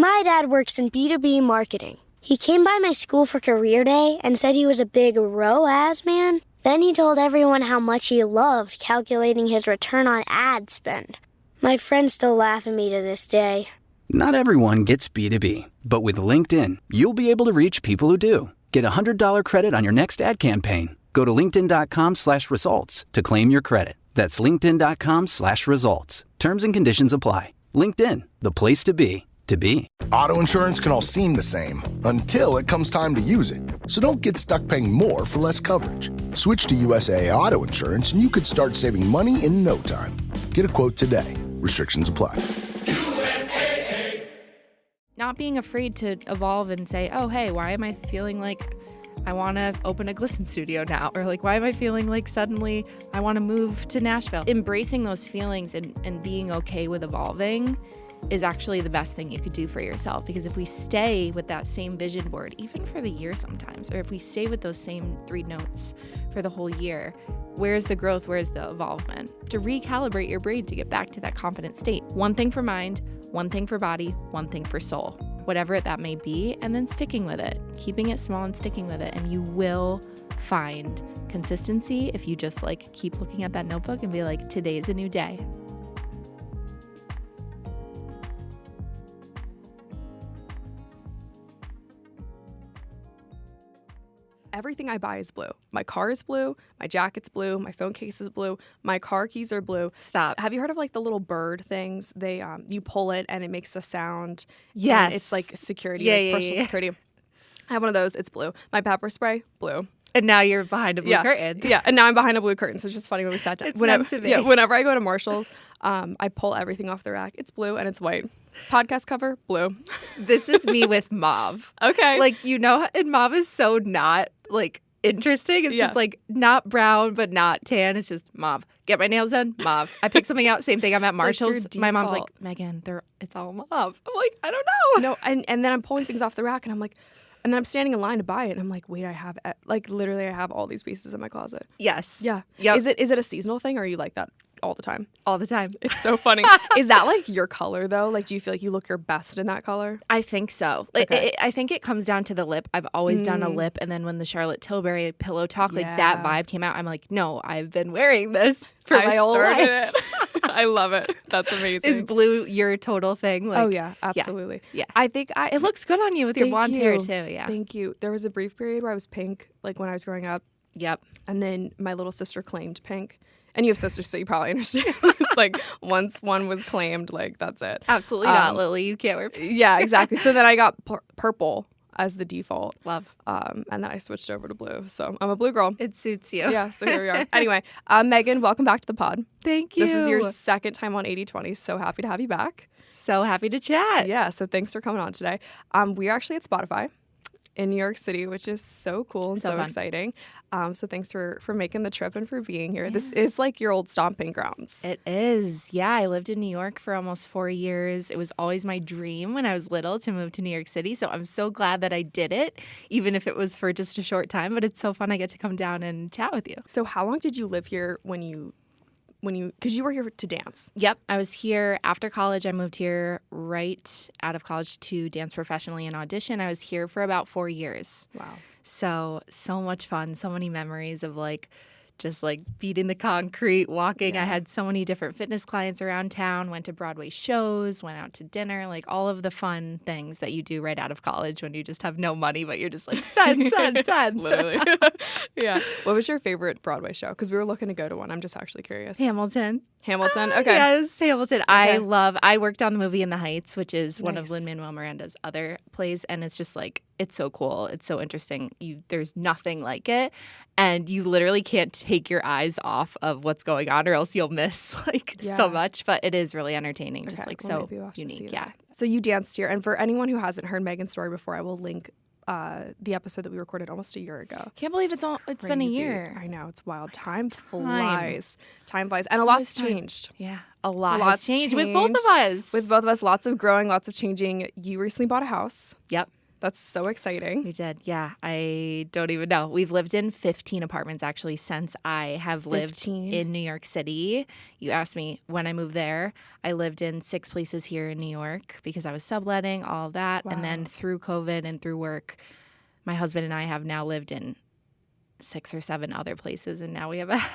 My dad works in B2B marketing. He came by my school for career day and said he was a big ROAS man. Then he told everyone how much he loved calculating his return on ad spend. My friends still laugh at me to this day. Not everyone gets B2B, but with LinkedIn, you'll be able to reach people who do. Get a $100 credit on your next ad campaign. Go to linkedin.com/results to claim your credit. That's linkedin.com/results. Terms and conditions apply. LinkedIn, the place to be, to be. Auto insurance can all seem the same until it comes time to use it. So don't get stuck paying more for less coverage. Switch to USAA Auto Insurance and you could start saving money in no time. Get a quote today. Restrictions apply. Not being afraid to evolve and say, oh, hey, why am I feeling like I want to open a Glisten studio now? Or like, why am I feeling like suddenly I want to move to Nashville? Embracing those feelings and being okay with evolving is actually the best thing you could do for yourself. Because if we stay with that same vision board, even for the year sometimes, or if we stay with those same 3 notes for the whole year, where's the growth? Where's the evolvement? To recalibrate your brain to get back to that confident state. One thing for mind, one thing for body, one thing for soul, whatever that may be, and then sticking with it, keeping it small and sticking with it. And you will find consistency if you just like keep looking at that notebook and be like, today's a new day. Everything I buy is blue. My car is blue. My jacket's blue. My phone case is blue. My car keys are blue. Stop. Have you heard of like the little bird things? They you pull it and it makes a sound. Yes. It's like security, Yeah. personal security. I have one of those. It's blue. My pepper spray, blue. And now you're behind a blue curtain. Yeah, and now I'm behind a blue curtain. So it's just funny when we sat down. It's meant to be. Yeah, whenever I go to Marshall's, I pull everything off the rack. It's blue and it's white. Podcast cover, blue. This is me with mauve. Okay. Like, you know, and mauve is so not like interesting. It's just like not brown, but not tan. It's just mauve. Get my nails done, mauve. I pick something out, same thing. I'm at Marshall's. My mom's like, Megan, it's all mauve. I'm like, I don't know. No, and then I'm pulling things off the rack and I'm like, and then I'm standing in line to buy it and I'm like, wait, I have literally I have all these pieces in my closet. Yes. Yeah. Yep. Is it a seasonal thing or are you like that all the time? All the time. It's so funny. Is that like your color though? Like, do you feel like you look your best in that color? I think so. Like, Okay. I think it comes down to the lip. I've always done a lip, and then when the Charlotte Tilbury pillow talk, like that vibe came out, I'm like, no, I've been wearing this for my whole life. It. I love it. That's amazing. Is blue your total thing? Like, oh yeah, absolutely. Yeah. I think It looks good on you with your blonde hair too. Yeah. Thank you. There was a brief period where I was pink, like when I was growing up. Yep. And then my little sister claimed pink. And you have sisters, so you probably understand. It's like once one was claimed, like that's it. Absolutely not, Lily. You can't wear pink. Yeah, exactly. So then I got purple as the default. Love. And then I switched over to blue. So I'm a blue girl. It suits you. Yeah, so here we are. Anyway, Megan, welcome back to the pod. Thank you. This is your second time on 80/20. So happy to have you back. So happy to chat. Yeah, so thanks for coming on today. We're actually at Spotify in New York City, which is so cool and so exciting. So thanks for making the trip and for being here. Yeah. This is like your old stomping grounds. It is. Yeah, I lived in New York for almost 4 years. It was always my dream when I was little to move to New York City. So I'm so glad that I did it, even if it was for just a short time. But it's so fun I get to come down and chat with you. So how long did you live here because you were here to dance? Yep. I was here after college. I moved here right out of college to dance professionally and audition. I was here for about 4 years. Wow. So much fun. So many memories of just beating the concrete, walking. Yeah. I had so many different fitness clients around town, went to Broadway shows, went out to dinner, all of the fun things that you do right out of college when you just have no money, but you're just spend. Literally. Yeah. What was your favorite Broadway show? Because we were looking to go to one. I'm just actually curious. Hamilton. Okay. Yes, Hamilton. Okay. I worked on the movie In the Heights, which is one of Lin-Manuel Miranda's other plays, and it's just it's so cool. It's so interesting. There's nothing like it, and you literally can't take your eyes off of what's going on, or else you'll miss so much. But it is really entertaining, just so unique. Yeah. So you danced here, and for anyone who hasn't heard Megan's story before, I will link the episode that we recorded almost a year ago. Can't believe it's been a year. I know, it's wild. Time flies, and a lot's changed. Yeah, a lot has changed with both of us. Lots of growing, lots of changing. You recently bought a house. Yep. That's so exciting. We did. Yeah. I don't even know. We've lived in 15 apartments actually since I have lived in New York City. You asked me when I moved there. I lived in 6 places here in New York because I was subletting, all of that. Wow. And then through COVID and through work, my husband and I have now lived in 6 or 7 other places. And now we have a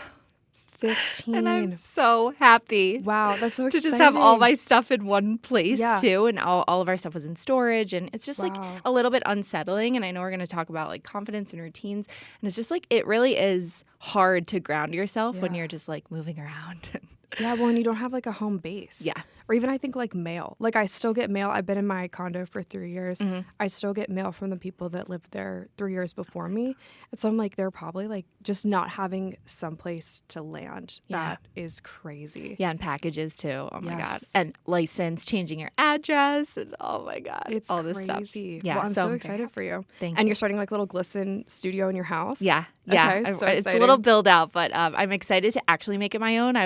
15. And I'm so happy. Wow, that's so exciting. To just have all my stuff in one place too. And all of our stuff was in storage. And it's just like a little bit unsettling. And I know we're going to talk about like confidence and routines. And it's just like it really is hard to ground yourself when you're just like moving around. Yeah, well, and you don't have like a home base. Yeah. Or even I think like mail. Like I still get mail. I've been in my condo for 3 years. I still get mail from the people that lived there 3 years before me. And so I'm like, they're probably like just not having someplace to land. That is crazy. Yeah, and packages too. Oh my God. And license, changing your address. And oh my God. It's all crazy. This stuff. Yeah, well, I'm so excited for you. Thank you. And you're starting like a little Glisten studio in your house? Yeah. Okay, Yeah. so it's a little build out, but I'm excited to actually make it my own.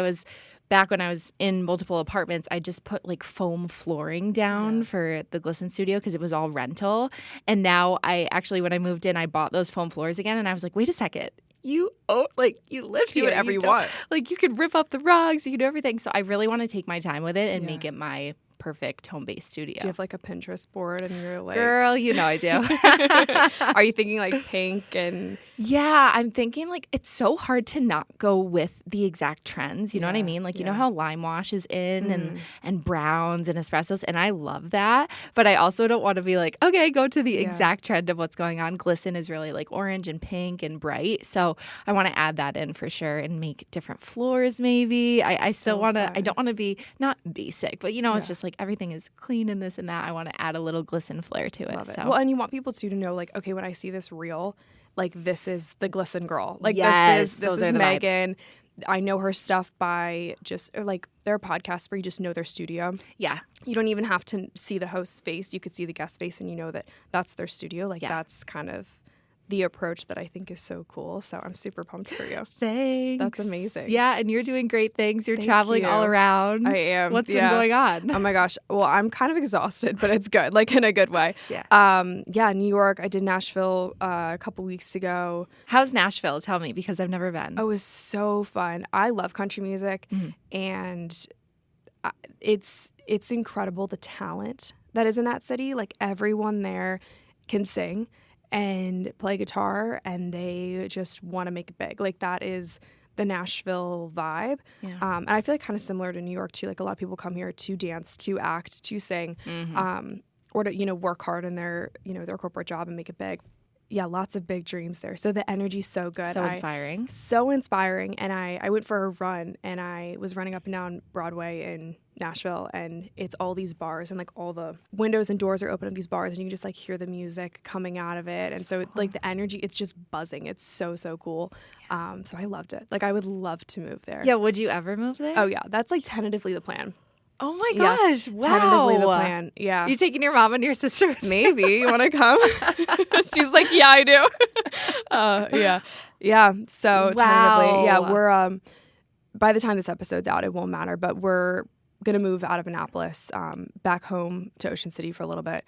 Back when I was in multiple apartments, I just put like foam flooring down for the Glisten studio because it was all rental. And now when I moved in, I bought those foam floors again. And I was like, wait a second. You live here. Do whatever you want. Like you can rip up the rugs, you can do everything. So I really want to take my time with it and make it my perfect home-based studio. Do you have like a Pinterest board and you're like... Girl, you know I do. Are you thinking like pink and... Yeah, I'm thinking like it's so hard to not go with the exact trends. You know what I mean? Like, you know how lime wash is in and browns and espressos, and I love that. But I also don't want to be like, okay, go to the exact trend of what's going on. Glisten is really like orange and pink and bright. So I want to add that in for sure and make different floors maybe. I still want to, I don't want to be not basic, but it's just like everything is clean and this and that. I want to add a little Glisten flair to it. So. Well, and you want people to know like, okay, when I see this reel, like this is the Glisten girl. Like this is Meghan. I know her stuff by like there are podcasts where you just know their studio. Yeah. You don't even have to see the host's face. You could see the guest face and you know that that's their studio. Like that's kind of the approach that I think is so cool. So I'm super pumped for you. Thanks. That's amazing. Yeah, and you're doing great things. You're traveling all around. I am. What's been going on? Oh my gosh. Well, I'm kind of exhausted, but it's good, like in a good way. Yeah. New York. I did Nashville a couple weeks ago. How's Nashville? Tell me, because I've never been. Oh, it was so fun. I love country music, and it's incredible the talent that is in that city. Like everyone there can sing and play guitar, and they just want to make it big. Like that is the Nashville vibe. Yeah. And I feel like kind of similar to New York too. Like a lot of people come here to dance, to act, to sing, or to work hard in their their corporate job and make it big. Yeah, lots of big dreams there. So the energy's so good. So inspiring. So inspiring. And I went for a run, and I was running up and down Broadway in Nashville, and it's all these bars, and like all the windows and doors are open of these bars, and you can just like hear the music coming out of it. And so like the energy, it's just buzzing. It's so cool. So I loved it. Like I would love to move there. Yeah, would you ever move there? Oh yeah, that's like tentatively the plan. Oh my gosh, wow. Tentatively the plan, yeah. You taking your mom and your sister? Maybe. You want to come? She's like, yeah, I do. Yeah. So tentatively, yeah, we're, by the time this episode's out, it won't matter, but we're going to move out of Annapolis back home to Ocean City for a little bit.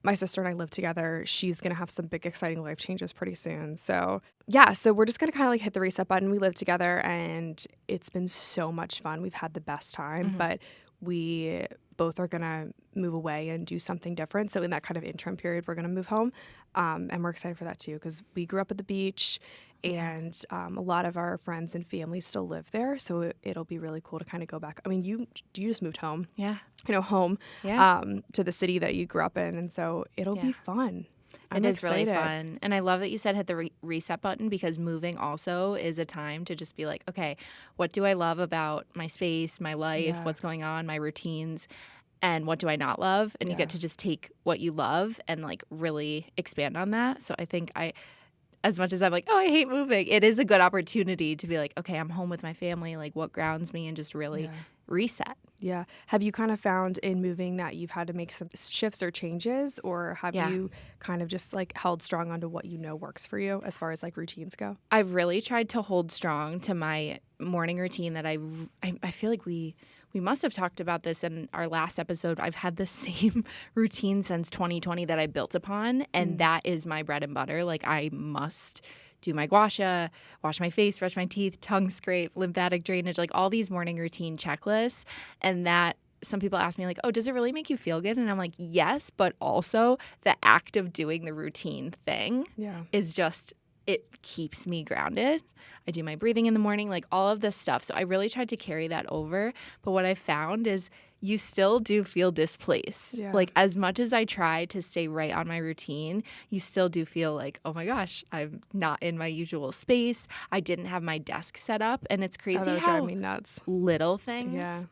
My sister and I live together. She's going to have some big, exciting life changes pretty soon. So yeah, so we're just going to kind of like hit the reset button. We live together, and it's been so much fun. We've had the best time, but we both are going to move away and do something different. So in that kind of interim period, we're going to move home. And we're excited for that too, because we grew up at the beach, and a lot of our friends and family still live there. So it'll be really cool to kind of go back. I mean, you just moved home. Yeah. Home to the city that you grew up in. And so it'll be fun. It is really fun. And I love that you said hit the reset button, because moving also is a time to just be like, okay, what do I love about my space, my life, what's going on, my routines, and what do I not love? And you get to just take what you love and like really expand on that. So I think as much as I'm like, oh, I hate moving, it is a good opportunity to be like, okay, I'm home with my family, like what grounds me, and just really reset. Yeah. Have you kind of found in moving that you've had to make some shifts or changes, or have you kind of just like held strong onto what you know works for you as far as like routines go? I've really tried to hold strong to my morning routine that I feel like we we must have talked about this in our last episode. I've had the same routine since 2020 that I built upon, and that is my bread and butter. Like, I must do my gua sha, wash my face, brush my teeth, tongue scrape, lymphatic drainage, like all these morning routine checklists. And that some people ask me like, oh, does it really make you feel good? And I'm like, yes, but also the act of doing the routine thing is just, it keeps me grounded. I do my breathing in the morning, like all of this stuff. So I really tried to carry that over. But what I found is you still do feel displaced. Yeah. Like, as much as I try to stay right on my routine, you still do feel like, oh my gosh, I'm not in my usual space. I didn't have my desk set up. And it's crazy that would how drive me nuts. Little things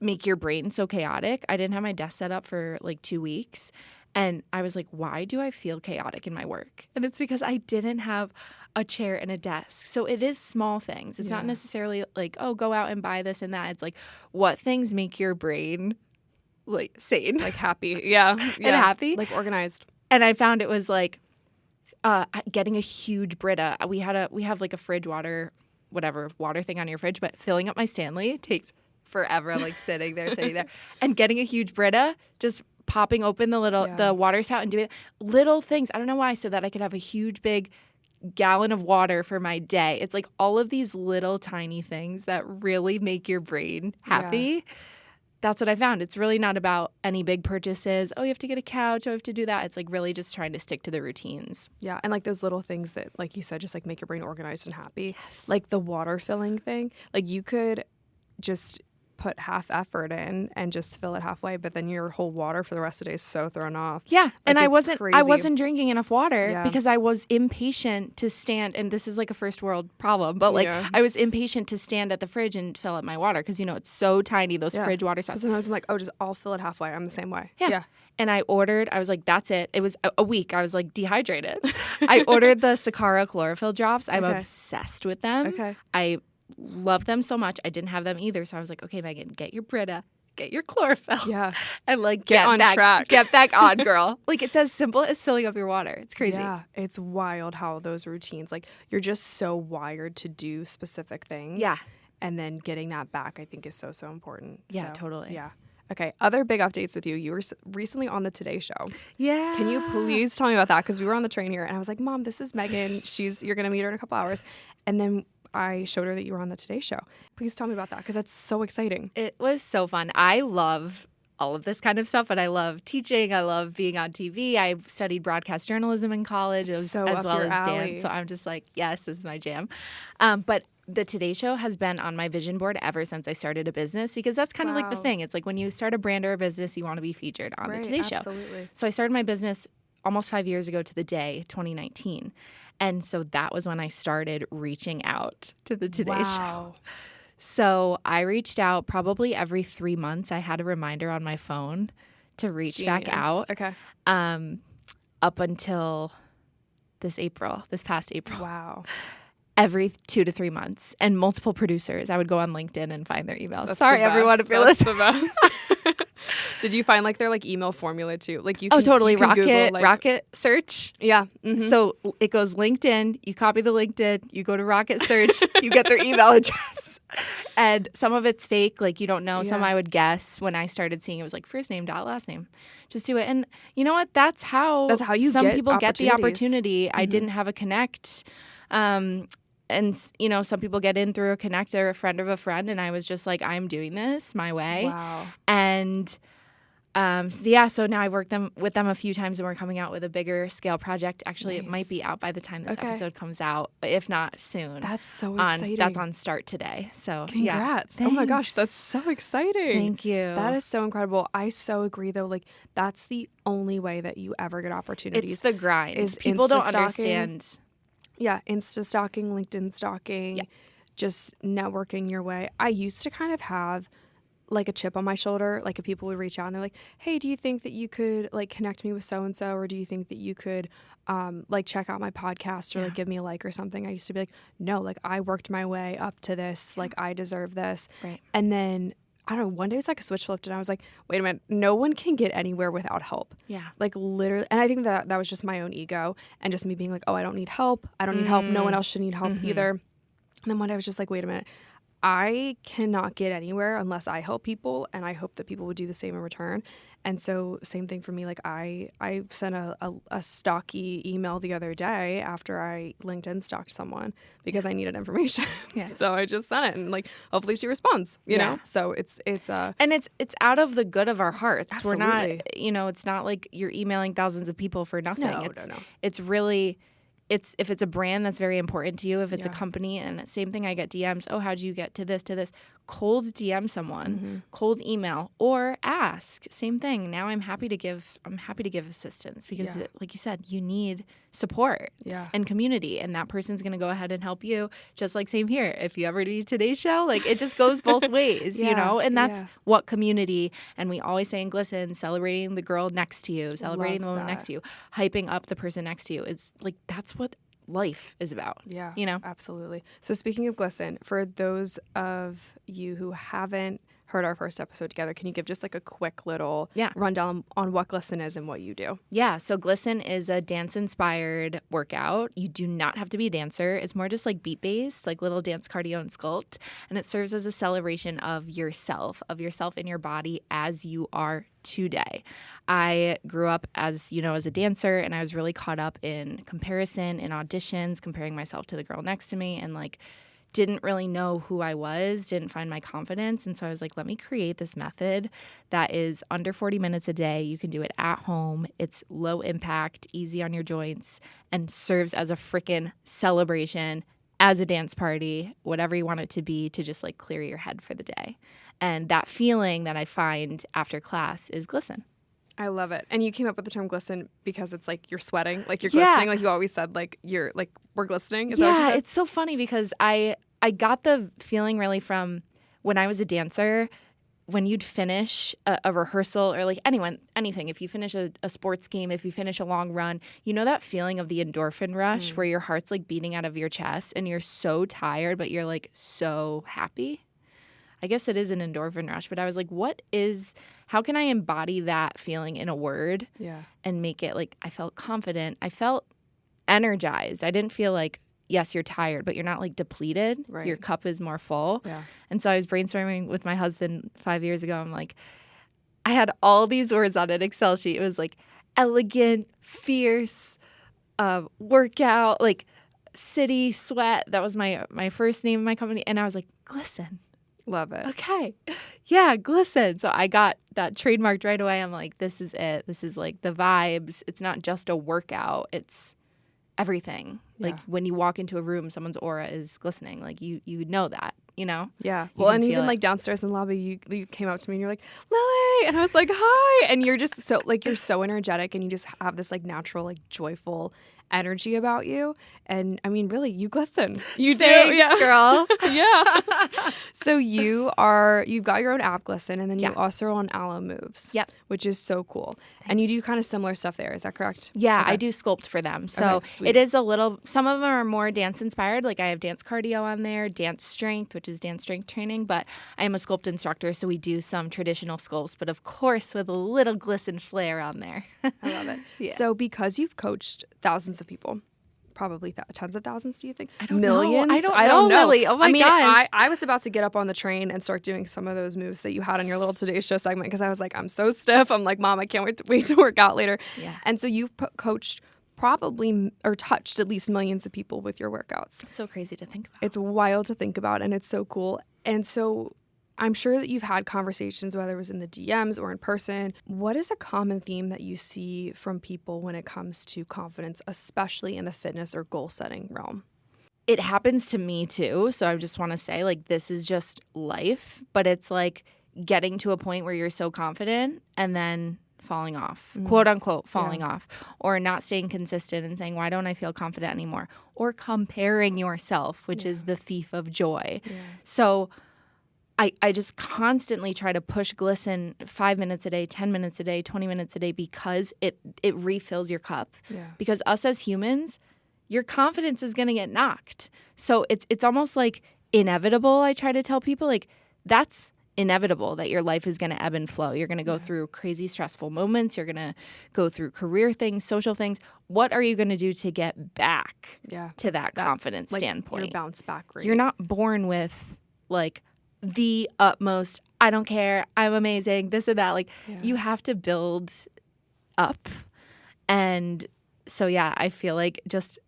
make your brain so chaotic. I didn't have my desk set up for like 2 weeks. And I was like, why do I feel chaotic in my work? And it's because I didn't have a chair and a desk. So it is small things. It's not necessarily like, oh, go out and buy this and that. It's like, what things make your brain like sane? Like happy. Yeah. And happy. Like organized. And I found it was like getting a huge Brita. We have like a fridge water thing on your fridge, but filling up my Stanley takes forever, like sitting there. And getting a huge Brita, just popping open the water spout and doing little things. I don't know why, so that I could have a huge big gallon of water for my day. It's like all of these little tiny things that really make your brain happy. Yeah. That's what I found. It's really not about any big purchases. Oh, you have to get a couch. Oh, you have to do that. It's like really just trying to stick to the routines. Yeah. And like those little things that, like you said, just like make your brain organized and happy. Yes. Like the water filling thing. Like you could just put half effort in and just fill it halfway, but then your whole water for the rest of the day is so thrown off. Yeah. Like, and I wasn't drinking enough water because I was impatient to stand, and this is like a first world problem, but like I was impatient to stand at the fridge and fill up my water because, you know, it's so tiny, those fridge water spots. Sometimes I'm like, oh, I'll fill it halfway. I'm the same way. Yeah. And I was like, that's it. It was a week. I was like dehydrated. I ordered the Sakara chlorophyll drops. I'm obsessed with them. Okay. I love them so much. I didn't have them either. So I was like, okay, Megan, get your Brita, get your chlorophyll. Yeah. And like get on track. Get back on, girl. Like, it's as simple as filling up your water. It's crazy. Yeah. It's wild how those routines, like you're just so wired to do specific things. Yeah. And then getting that back, I think, is so, so important. Yeah, so, totally. Yeah. Okay, other big updates with you. You were recently on the Today Show. Yeah. Can you please tell me about that? Because we were on the train here, and I was like, Mom, this is Megan. You're going to meet her in a couple hours. And then I showed her that you were on the Today Show. Please tell me about that, because that's so exciting. It was so fun. I love all of this kind of stuff, but I love teaching. I love being on TV. I studied broadcast journalism in college as well as dance. So I'm just like, yes, this is my jam. But the Today Show has been on my vision board ever since I started a business, because that's kind of like the thing. It's like when you start a brand or a business, you want to be featured on the Today Show. Absolutely. So I started my business almost 5 years ago to the day, 2019. And so that was when I started reaching out to the Today Show. So I reached out probably every 3 months. I had a reminder on my phone to reach back out. Okay. Up until this past April. Wow. Every 2 to 3 months, and multiple producers. I would go on LinkedIn and find their emails. That's Sorry, everyone, if you're listening. The best. Did you find like their like email formula too? Like you can, totally. You can Google, like, Rocket search. Yeah. Mm-hmm. So it goes LinkedIn, you copy the LinkedIn, you go to Rocket search, you get their email address. And some of it's fake, like you don't know. Some I would guess. When I started seeing it was like first name dot last name. Just do it. And you know what? That's how you some get people get the opportunity. Mm-hmm. I didn't have a connect. And, you know, some people get in through a connect or a friend of a friend. And I was just like, I'm doing this my way. Wow. And so now I've worked with them a few times, and we're coming out with a bigger scale project. Actually, It might be out by the time this episode comes out, if not soon. That's so exciting. That's on Start today. So congrats. Oh my gosh, that's so exciting. Thank you. That is so incredible. I so agree though. Like that's the only way that you ever get opportunities. It's the grind. Is people don't understand. Yeah, Insta stalking, LinkedIn stalking, just networking your way. I used to kind of have like a chip on my shoulder, like if people would reach out and they're like, hey, do you think that you could like connect me with so-and-so, or do you think that you could like check out my podcast or like give me a like or something? I used to be like, no, like I worked my way up to this, like I deserve this. Right. And then I don't know, one day it's like a switch flipped and I was like, wait a minute, no one can get anywhere without help. Yeah. Like literally, and I think that was just my own ego and just me being like, oh, I don't need help. I don't need help. No one else should need help either. And then one day I was just like, wait a minute, I cannot get anywhere unless I help people, and I hope that people would do the same in return. And so same thing for me. Like I sent a stocky email the other day after I LinkedIn stalked someone because I needed information. Yeah. So I just sent it, and like hopefully she responds, you know? So it's and it's out of the good of our hearts. Absolutely. We're not, it's not like you're emailing thousands of people for nothing. No. It's really, if it's a brand that's very important to you, if it's a company, and same thing, I get DMs, oh, how'd you get to this, cold DM someone, cold email, or ask, same thing. Now I'm happy to give assistance because like you said, you need support and community, and that person's going to go ahead and help you, just like same here. If you ever need Today's Show, like it just goes both ways, you know, and that's what community, and we always say in Glisten, celebrating the girl next to you, celebrating the woman next to you, hyping up the person next to you, is like, that's what life is about. Yeah, you know? Absolutely. So speaking of Glisten, for those of you who haven't heard our first episode together, can you give just like a quick little rundown on what Glisten is and what you do? Yeah, so Glisten is a dance-inspired workout. You do not have to be a dancer. It's more just like beat-based, like little dance cardio and sculpt, and it serves as a celebration of yourself in your body as you are today. I grew up as a dancer, and I was really caught up in comparison, in auditions, comparing myself to the girl next to me, and like didn't really know who I was, didn't find my confidence. And so I was like, let me create this method that is under 40 minutes a day. You can do it at home. It's low impact, easy on your joints, and serves as a freaking celebration, as a dance party, whatever you want it to be, to just like clear your head for the day. And that feeling that I find after class is Glisten. I love it. And you came up with the term glisten because it's like you're sweating, like you're glistening, like you always said, like you're like, we're glistening. Is that what you said? It's so funny because I got the feeling really from when I was a dancer, when you'd finish a rehearsal, or like anything, if you finish a sports game, if you finish a long run, you know that feeling of the endorphin rush where your heart's like beating out of your chest and you're so tired, but you're like so happy? I guess it is an endorphin rush, but I was like, how can I embody that feeling in a word and make it like, I felt confident. I felt energized. I didn't feel like, yes, you're tired, but you're not like depleted. Right. Your cup is more full. Yeah. And so I was brainstorming with my husband 5 years ago. I'm like, I had all these words on an Excel sheet. It was like elegant, fierce, workout, like city, sweat. That was my first name of my company. And I was like, Glisten. Love it. Okay. Yeah, Glisten. So I got that trademarked right away. I'm like, this is it. This is like the vibes. It's not just a workout. It's everything. Yeah. Like when you walk into a room, someone's aura is glistening. Like you know that, you know? Yeah. Well, and even like downstairs in the lobby, you came up to me and you're like, Lily. And I was like, hi. And you're just so like, you're so energetic, and you just have this like natural, like joyful energy about you. And I mean, really, you glisten. You do. Thanks, girl. Yeah. So you've got your own app, Glisten, and then you also are on Alo Moves. Yep. Which is so cool. Thanks. And you do kind of similar stuff there. Is that correct? Yeah, okay. I do sculpt for them. So it is a little, some of them are more dance inspired. Like I have dance cardio on there, dance strength, which is dance strength training, but I am a sculpt instructor. So we do some traditional sculpts, but of course with a little Glisten flair on there. I love it. Yeah. So because you've coached thousands of people, probably tens of thousands, do you think? I don't Millions? know. I don't know. Really. Oh my gosh. I was about to get up on the train and start doing some of those moves that you had on your little Today's Show segment because I was like, I'm so stiff. I'm like, Mom, I can't wait to work out later. Yeah. And so you've coached probably or touched at least millions of people with your workouts. It's so crazy to think about. It's wild to think about, and it's so cool. And so I'm sure that you've had conversations, whether it was in the DMs or in person. What is a common theme that you see from people when it comes to confidence, especially in the fitness or goal setting realm? It happens to me too. So I just want to say, like, this is just life, but it's like getting to a point where you're so confident and then falling off, quote unquote, falling off, or not staying consistent and saying, why don't I feel confident anymore? Or comparing yourself, which is the thief of joy. Yeah. So I just constantly try to push Glisten 5 minutes a day, 10 minutes a day, 20 minutes a day, because it refills your cup. Yeah. Because us as humans, your confidence is going to get knocked. So it's almost like inevitable. I try to tell people, like, that's inevitable that your life is going to ebb and flow. You're going to go through crazy stressful moments. You're going to go through career things, social things. What are you going to do to get back to that confidence standpoint? Your bounce back rate. You're not born with like the utmost, I don't care, I'm amazing, this and that. Like you have to build up. And so, yeah, I feel like just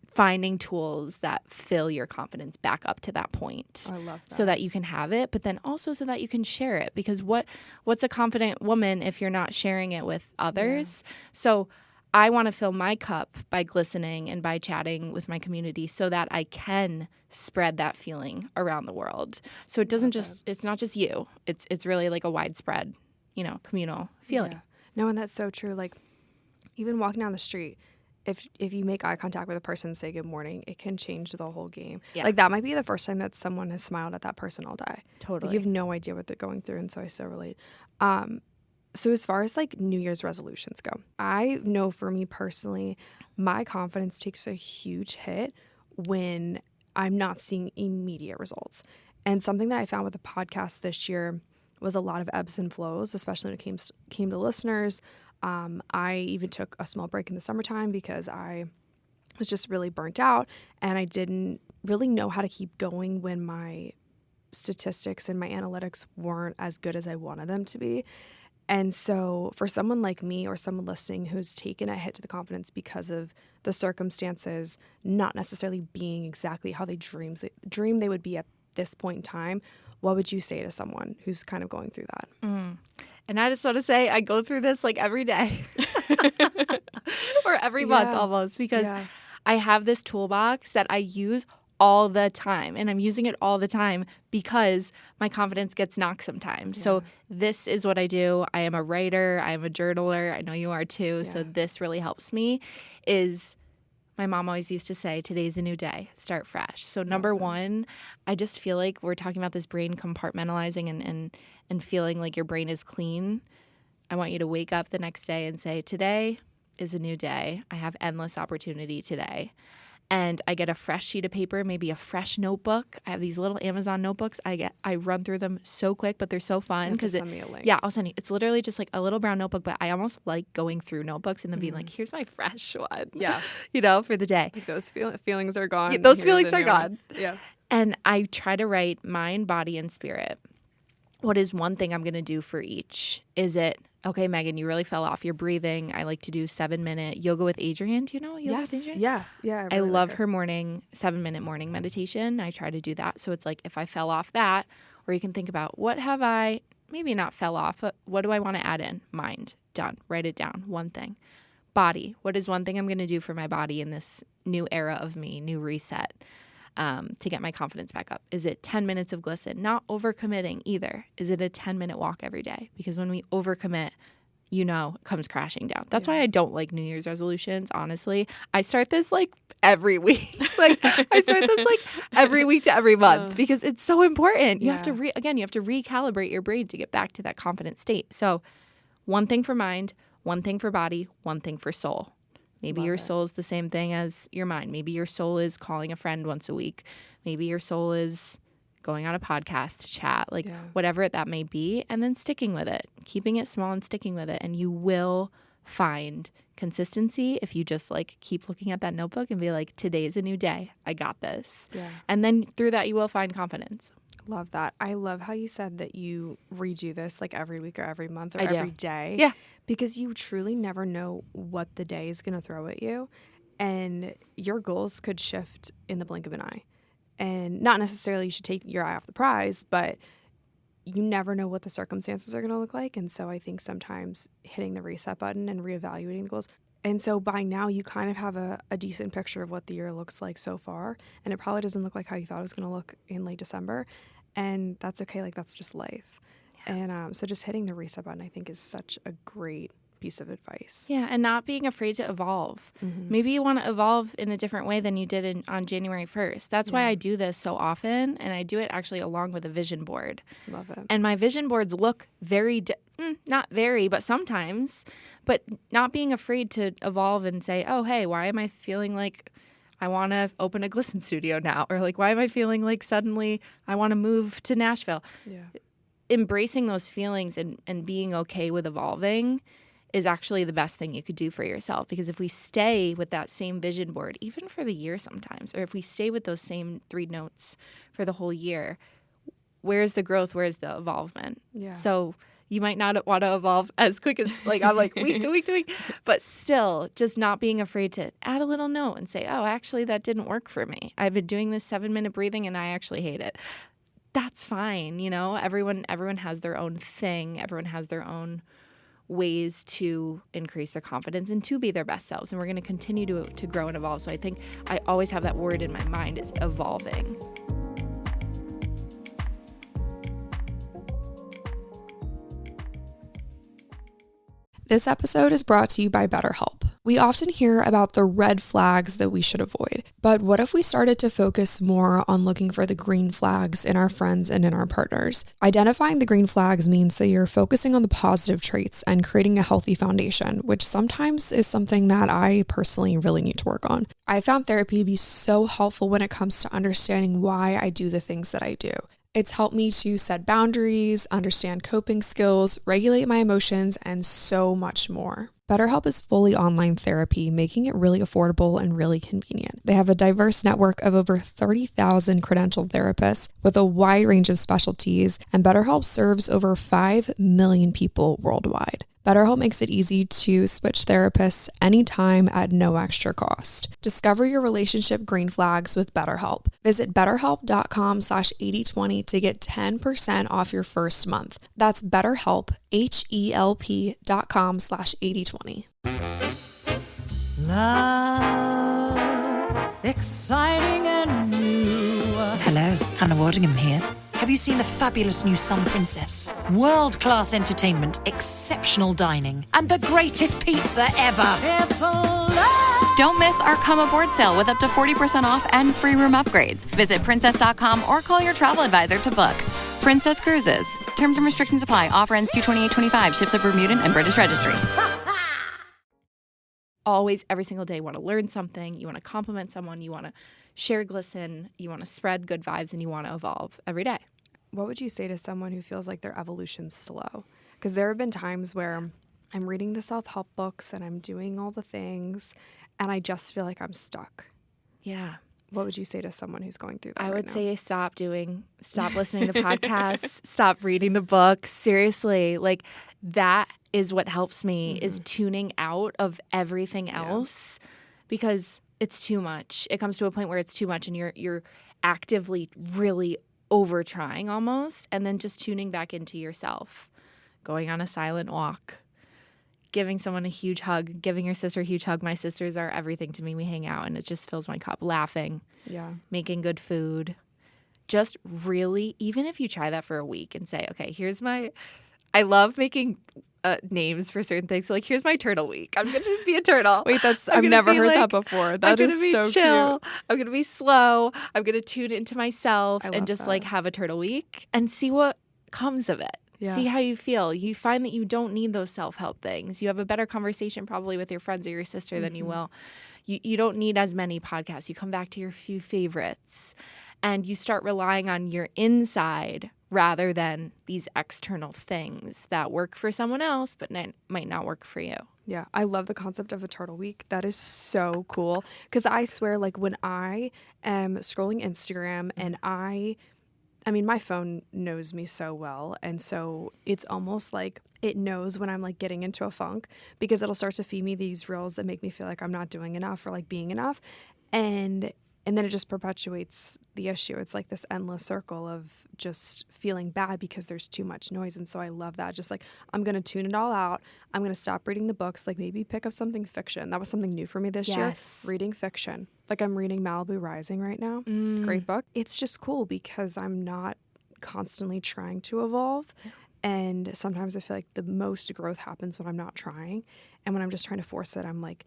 finding tools that fill your confidence back up to that point. I love that. So that you can have it, but then also so that you can share it. Because what's a confident woman if you're not sharing it with others? Yeah. So I want to fill my cup by glistening and by chatting with my community so that I can spread that feeling around the world. So it doesn't it's not just you. It's really like a widespread, communal feeling. Yeah. No, and that's so true. Like even walking down the street, if you make eye contact with a person and say good morning, it can change the whole game. Yeah. Like that might be the first time that someone has smiled at that person all day. Totally. Like, you have no idea what they're going through, and so I so relate. So as far as like New Year's resolutions go, I know for me personally, my confidence takes a huge hit when I'm not seeing immediate results. And something that I found with the podcast this year was a lot of ebbs and flows, especially when it came to listeners. I even took a small break in the summertime because I was just really burnt out, and I didn't really know how to keep going when my statistics and my analytics weren't as good as I wanted them to be. And so for someone like me or someone listening who's taken a hit to the confidence because of the circumstances not necessarily being exactly how they dream they would be at this point in time, what would you say to someone who's kind of going through that? And I just want to say I go through this like every day or every month almost, because I have this toolbox that I use all the time, and I'm using it all the time because my confidence gets knocked sometimes. So this is what I do. I am a writer. I am a journaler. I know you are too. So this really helps me. My mom always used to say, today's a new day, start fresh. So number one, I just feel like we're talking about this brain compartmentalizing and feeling like your brain is clean. I want you to wake up the next day and say, today is a new day. I have endless opportunity today. And I get a fresh sheet of paper, maybe a fresh notebook. I have these little Amazon notebooks. I run through them so quick, but they're so fun. Because send me a link. Yeah, I'll send you. It's literally just like a little brown notebook, but I almost like going through notebooks and then being like, here's my fresh one. Yeah. For the day. Like those feelings are gone. Yeah, those feelings are gone. Yeah. And I try to write mind, body, and spirit. What is one thing I'm going to do for each? Is it, okay, Megan, you really fell off. You're breathing. I like to do 7-minute yoga with Adrienne. Do you know yoga with Adrienne? Yeah. Yeah. I really love her 7-minute morning meditation. I try to do that. So it's like if I fell off that, or you can think about what have I maybe not fell off, but what do I want to add in? Mind, done. Write it down. One thing. Body. What is one thing I'm going to do for my body in this new era of me, new reset? To get my confidence back up? Is it 10 minutes of Glisten? Not overcommitting either. Is it a 10-minute walk every day? Because when we overcommit, it comes crashing down. That's why I don't like New Year's resolutions, honestly. I start this like every week. Every week to every month because it's so important. You have to you have to recalibrate your brain to get back to that confident state. So one thing for mind, one thing for body, one thing for soul. Maybe your soul is the same thing as your mind. Maybe your soul is calling a friend once a week. Maybe your soul is going on a podcast to chat, whatever that may be, and then sticking with it, keeping it small and sticking with it. And you will find consistency if you just keep looking at that notebook and be like, today's a new day. I got this. Yeah. And then through that, you will find confidence. Love that. I love how you said that you redo this every week or every month or every day. Yeah. Because you truly never know what the day is going to throw at you. And your goals could shift in the blink of an eye. And not necessarily you should take your eye off the prize, but you never know what the circumstances are going to look like. And so I think sometimes hitting the reset button and reevaluating the goals. And so by now you kind of have a decent picture of what the year looks like so far. And it probably doesn't look like how you thought it was going to look in late December. And that's okay. That's just life. Yeah. And so just hitting the reset button, I think, is such a great piece of advice. Yeah, and not being afraid to evolve. Mm-hmm. Maybe you want to evolve in a different way than you did on January 1st. That's why I do this so often, and I do it actually along with a vision board. Love it. And my vision boards look not very, but sometimes, but not being afraid to evolve and say, oh, hey, why am I feeling like I want to open a Glisten studio now? Or why am I feeling like suddenly I want to move to Nashville? Yeah. Embracing those feelings and being okay with evolving is actually the best thing you could do for yourself. Because if we stay with that same vision board, even for the year sometimes, or if we stay with those same 3 notes for the whole year, where's the growth? Where's the evolvement? Yeah. So you might not want to evolve as quick as, like, I'm like week to week to week, but still just not being afraid to add a little note and say, oh, actually, that didn't work for me. I've been doing this 7-minute breathing and I actually hate it. That's fine. You know, everyone has their own thing. Everyone has their own ways to increase their confidence and to be their best selves. And we're going to continue to grow and evolve. So I think I always have that word in my mind is evolving. This episode is brought to you by BetterHelp. We often hear about the red flags that we should avoid, but what if we started to focus more on looking for the green flags in our friends and in our partners? Identifying the green flags means that you're focusing on the positive traits and creating a healthy foundation, which sometimes is something that I personally really need to work on. I found therapy to be so helpful when it comes to understanding why I do the things that I do. It's helped me to set boundaries, understand coping skills, regulate my emotions, and so much more. BetterHelp is fully online therapy, making it really affordable and really convenient. They have a diverse network of over 30,000 credentialed therapists with a wide range of specialties, and BetterHelp serves over 5 million people worldwide. BetterHelp makes it easy to switch therapists anytime at no extra cost. Discover your relationship green flags with BetterHelp. Visit betterhelp.com/8020 to get 10% off your first month. That's BetterHelp, HELP.com/8020. Love, exciting and new. Hello, Hannah Waddingham here. Have you seen the fabulous new Sun Princess? World-class entertainment, exceptional dining, and the greatest pizza ever. It's alive. Don't miss our Come Aboard sale with up to 40% off and free room upgrades. Visit princess.com or call your travel advisor to book. Princess Cruises. Terms and restrictions apply. Offer ends 2/28/25. Ships of Bermudan and British Registry. Always, every single day, want to learn something. You want to compliment someone. You want to share Glisten. You want to spread good vibes, and you want to evolve every day. What would you say to someone who feels like their evolution's slow? Because there have been times where I'm reading the self-help books and I'm doing all the things, and I just feel like I'm stuck. Yeah. What would you say to someone who's going through that I right would now? say stop listening to podcasts, stop reading the books. Seriously, like that is what helps me is tuning out of everything else because it's too much. It comes to a point where it's too much and you're actively really over trying almost, and then just tuning back into yourself, going on a silent walk, giving someone a huge hug, giving your sister a huge hug. My sisters are everything to me. We hang out and it just fills my cup. Laughing, making good food. Just really, even if you try that for a week and say, okay, I love making names for certain things. So like, here's my turtle week. I'm going to be a turtle. Wait, I've never heard that before. That is so chill. cute. I'm going to be slow. I'm going to tune into myself and just that. like have a turtle week and see what comes of it. Yeah. See how you feel. You find that you don't need those self-help things. You have a better conversation probably with your friends or your sister than you will. You don't need as many podcasts. You come back to your few favorites and you start relying on your inside rather than these external things that work for someone else but might not work for you. Yeah, I love the concept of a turtle week. That is so cool. Because I swear, like when I am scrolling Instagram and I mean, my phone knows me so well. And so it's almost like it knows when I'm like getting into a funk because it'll start to feed me these reels that make me feel like I'm not doing enough or like being enough. And then it just perpetuates the issue. It's like this endless circle of just feeling bad because there's too much noise. And so I love that. Just like, I'm going to tune it all out. I'm going to stop reading the books, like maybe pick up something fiction. That was something new for me this year. Reading fiction. Like I'm reading Malibu Rising right now. Great book. It's just cool because I'm not constantly trying to evolve. And sometimes I feel like the most growth happens when I'm not trying. And when I'm just trying to force it, I'm like,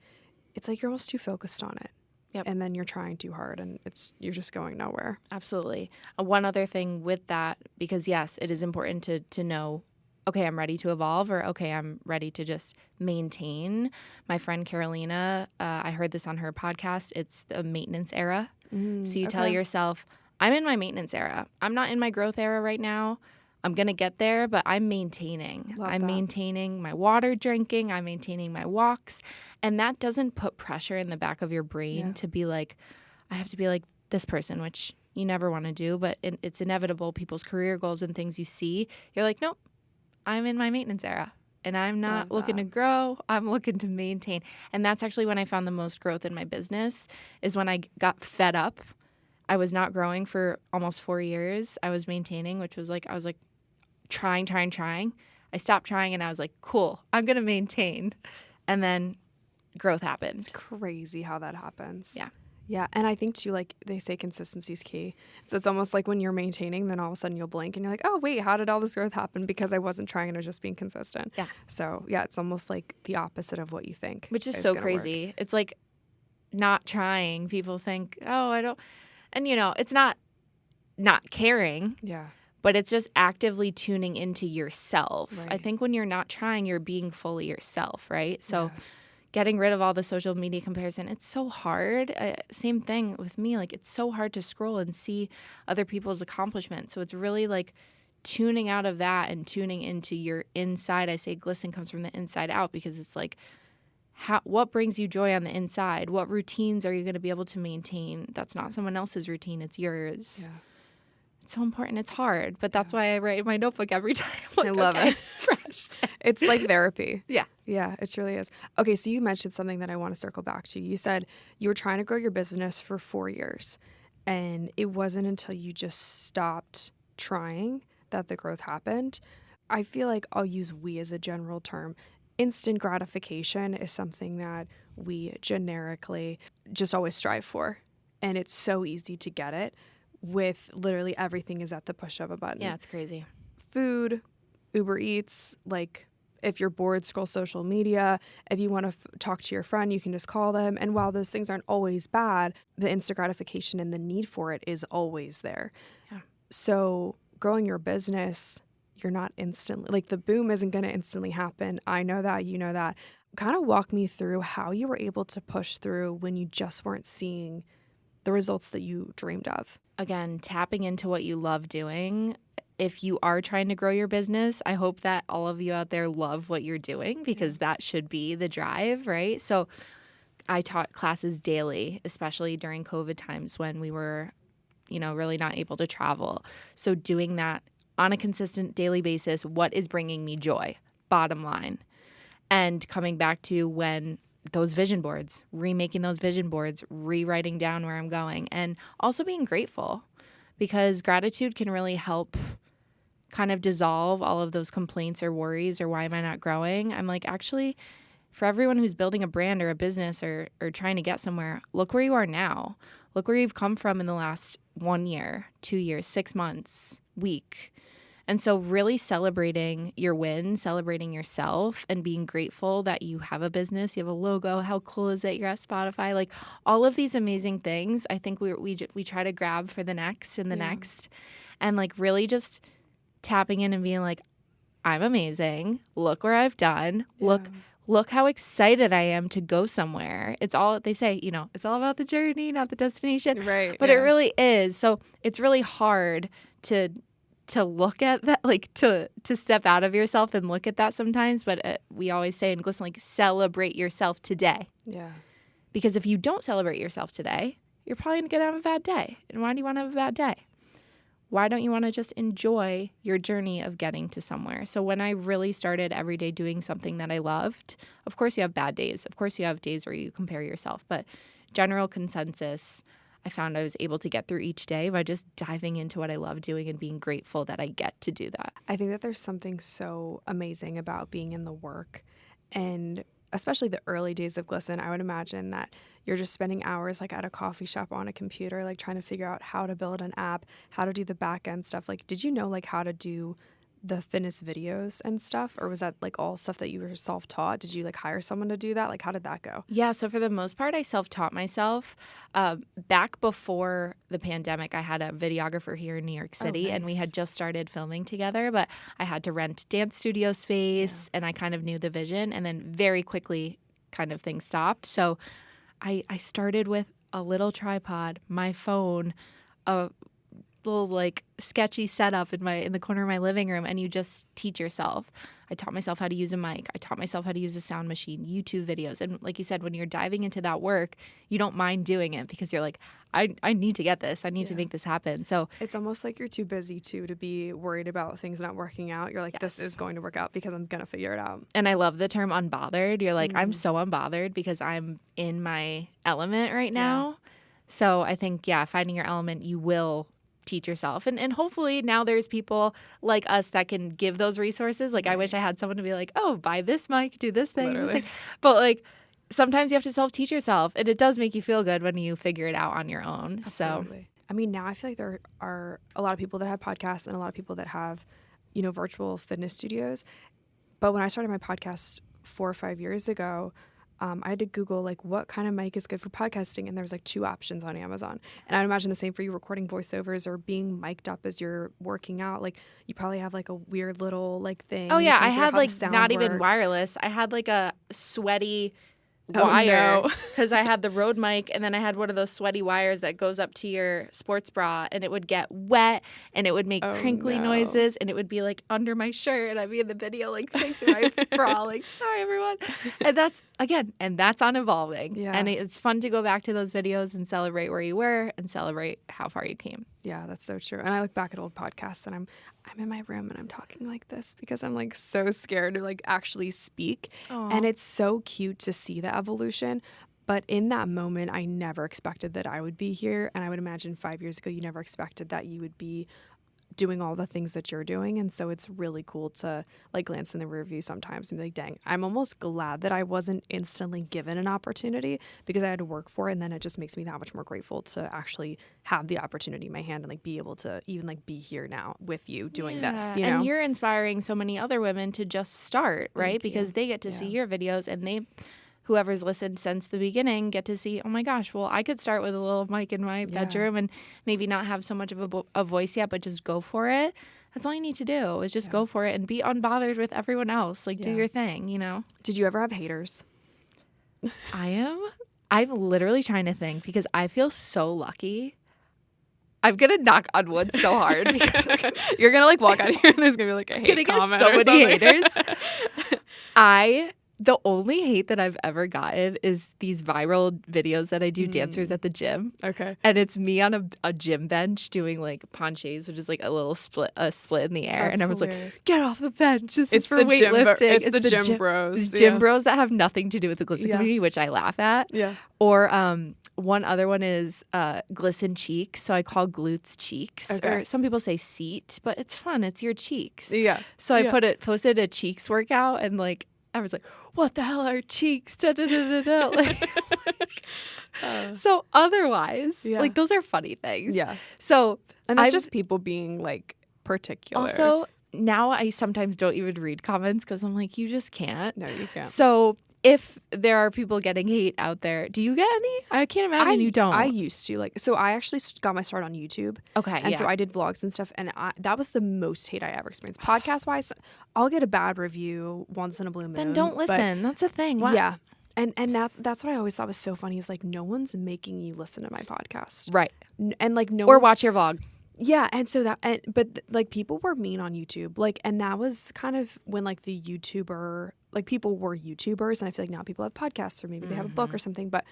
it's like you're almost too focused on it. Yep. And then you're trying too hard and you're just going nowhere. Absolutely. One other thing with that, because yes, it is important to know, okay, I'm ready to evolve or okay, I'm ready to just maintain. My friend Carolina, I heard this on her podcast. It's the maintenance era. So you tell yourself, I'm in my maintenance era. I'm not in my growth era right now. I'm going to get there, but I'm maintaining. I'm maintaining my water drinking. I'm maintaining my walks. And that doesn't put pressure in the back of your brain to be like, I have to be like this person, which, you never want to do, but it's inevitable, people's career goals and things you see, you're like, nope, I'm in my maintenance era. And I'm not looking to grow. I'm looking to maintain. And that's actually when I found the most growth in my business, is when I got fed up. I was not growing for almost 4 years. I was maintaining, which was like, I was like trying. I stopped trying and I was like, cool, I'm going to maintain. And then growth happened. It's crazy how that happens. Yeah. Yeah, and I think too, like they say, consistency is key. So it's almost like when you're maintaining, then all of a sudden you'll blink and you're like, oh wait, how did all this growth happen? Because I wasn't trying and I was just being consistent. Yeah. So yeah, it's almost like the opposite of what you think. Which is so crazy. Work. It's like not trying. People think, oh, I don't, and it's not caring. Yeah. But it's just actively tuning into yourself. Right. I think when you're not trying, you're being fully yourself, right? So. Yeah. Getting rid of all the social media comparison, it's so hard. Same thing with me. Like, it's so hard to scroll and see other people's accomplishments. So it's really like tuning out of that and tuning into your inside. I say Glisten comes from the inside out, because it's like, what brings you joy on the inside? What routines are you going to be able to maintain? That's not someone else's routine. It's yours. Yeah. It's so important. It's hard, but that's why I write in my notebook every time. Like, I love it. Fresh. It's like therapy. Yeah. Yeah, it truly is. Okay, so you mentioned something that I want to circle back to. You said you were trying to grow your business for 4 years, and it wasn't until you just stopped trying that the growth happened. I feel like I'll use we as a general term. Instant gratification is something that we generically just always strive for, and it's so easy to get it. With literally everything is at the push of a button. Yeah, it's crazy. Food, Uber Eats, like if you're bored, scroll social media. If you want to talk to your friend, you can just call them. And while those things aren't always bad, the instant gratification and the need for it is always there. Yeah. So growing your business, you're not instantly, like the boom isn't going to instantly happen. I know that, you know that. Kind of walk me through how you were able to push through when you just weren't seeing the results that you dreamed of. Again, tapping into what you love doing. If you are trying to grow your business, I hope that all of you out there love what you're doing, because that should be the drive, right? So I taught classes daily, especially during COVID times when we were, really not able to travel. So doing that on a consistent daily basis, what is bringing me joy? Bottom line. And coming back to when those vision boards, remaking those vision boards, rewriting down where I'm going, and also being grateful, because gratitude can really help kind of dissolve all of those complaints or worries or why am I not growing? I'm like, actually, for everyone who's building a brand or a business or trying to get somewhere, look where you are now. Look where you've come from in the last 1 year, 2 years, 6 months, week. And so really celebrating your wins, celebrating yourself, and being grateful that you have a business, you have a logo, how cool is it, you're at Spotify, like all of these amazing things. I think we try to grab for the next and the next, and like really just tapping in and being like, I'm amazing. Look where I've done. Yeah. Look how excited I am to go somewhere. It's all, they say, it's all about the journey, not the destination. Right. But it really is. So it's really hard to look at that, like to step out of yourself and look at that sometimes. But we always say in Glisten, like, celebrate yourself today. Yeah. Because if you don't celebrate yourself today, you're probably going to have a bad day. And why do you want to have a bad day? Why don't you want to just enjoy your journey of getting to somewhere? So when I really started every day doing something that I loved, of course you have bad days. Of course you have days where you compare yourself. But general consensus, I found I was able to get through each day by just diving into what I love doing and being grateful that I get to do that. I think that there's something so amazing about being in the work, and especially the early days of Glisten. I would imagine that you're just spending hours like at a coffee shop on a computer, like trying to figure out how to build an app, how to do the back end stuff. Like, did you know like how to do the fitness videos and stuff? Or was that like all stuff that you were self-taught? Did you like hire someone to do that? Like, how did that go? Yeah, so for the most part, I self-taught myself. Back before the pandemic, I had a videographer here in New York City, and we had just started filming together, but I had to rent dance studio space, and I kind of knew the vision, and then very quickly kind of things stopped. So I started with a little tripod, my phone, little like sketchy setup in the corner of my living room, and you just teach yourself. I taught myself how to use a mic. I taught myself how to use a sound machine, YouTube videos. And like you said, when you're diving into that work, you don't mind doing it because you're like, I need to get this. I need to make this happen. So it's almost like you're too busy too to be worried about things not working out. You're like, this is going to work out because I'm going to figure it out. And I love the term unbothered. You're like, I'm so unbothered because I'm in my element right now. So I think, finding your element, you will teach yourself. And hopefully now there's people like us that can give those resources. Like I wish I had someone to be like, oh, buy this mic, do this thing. This thing. But like sometimes you have to self-teach yourself. And it does make you feel good when you figure it out on your own. Absolutely. So I mean, now I feel like there are a lot of people that have podcasts and a lot of people that have, virtual fitness studios. But when I started my podcast 4 or 5 years ago, I had to Google like what kind of mic is good for podcasting, and there was like 2 options on Amazon. And I would imagine the same for you recording voiceovers or being mic'd up as you're working out. Like you probably have like a weird little like thing. Oh yeah, I had like not even wireless. I had like a sweaty wire because I had the Rode mic, and then I had one of those sweaty wires that goes up to your sports bra, and it would get wet and it would make crinkly noises, and it would be like under my shirt, and I'd be in the video like fixing my bra like, sorry everyone. And that's on evolving. And it's fun to go back to those videos and celebrate where you were and celebrate how far you came. Yeah, that's so true. And I look back at old podcasts and I'm in my room and I'm talking like this because I'm like so scared to like actually speak. Aww. And it's so cute to see the evolution. But in that moment, I never expected that I would be here. And I would imagine 5 years ago, you never expected that you would be doing all the things that you're doing. And so it's really cool to like glance in the rear view sometimes and be like, dang, I'm almost glad that I wasn't instantly given an opportunity because I had to work for it. And then it just makes me that much more grateful to actually have the opportunity in my hand and like be able to even like be here now with you doing this, you know? And you're inspiring so many other women to just start, right? Because they get to see your videos, and whoever's listened since the beginning get to see, oh my gosh, well, I could start with a little mic in my bedroom and maybe not have so much of a voice yet, but just go for it. That's all you need to do is just go for it and be unbothered with everyone else. Like, do your thing, Did you ever have haters? I'm literally trying to think because I feel so lucky. I'm going to knock on wood so hard because you're going to like walk out of here and there's going to be like a hate comment so many haters. The only hate that I've ever gotten is these viral videos that I do dancers at the gym. Okay. And it's me on a gym bench doing like penchés, which is like a little split in the air. That's and everyone's hilarious. like, get off the bench. It's for the weightlifting. It's the gym bros. Gym bros that have nothing to do with the Glisten community, which I laugh at. Yeah. Or one other one is Glisten cheeks. So I call glutes cheeks. Okay. Or some people say seat, but it's fun. It's your cheeks. Yeah. So I posted a cheeks workout, and like, I was like, what the hell are cheeks? Da, da, da, da, da. So otherwise, like, those are funny things. Yeah. So and it's just people being like particular. Also, now I sometimes don't even read comments because I'm like, you just can't. No, you can't. So if there are people getting hate out there, do you get any? I can't imagine you don't. I used to so I actually got my start on YouTube. Okay. And so I did vlogs and stuff, and that was the most hate I ever experienced. Podcast wise, I'll get a bad review once in a blue moon. Then don't listen. That's the thing. Wow. Yeah. And that's what I always thought was so funny is like no one's making you listen to my podcast. Right. And like no or watch your vlog. Yeah, and so but like people were mean on YouTube, like, and that was kind of when like the YouTuber, like people were YouTubers, and I feel like now people have podcasts or maybe they have a book or something. But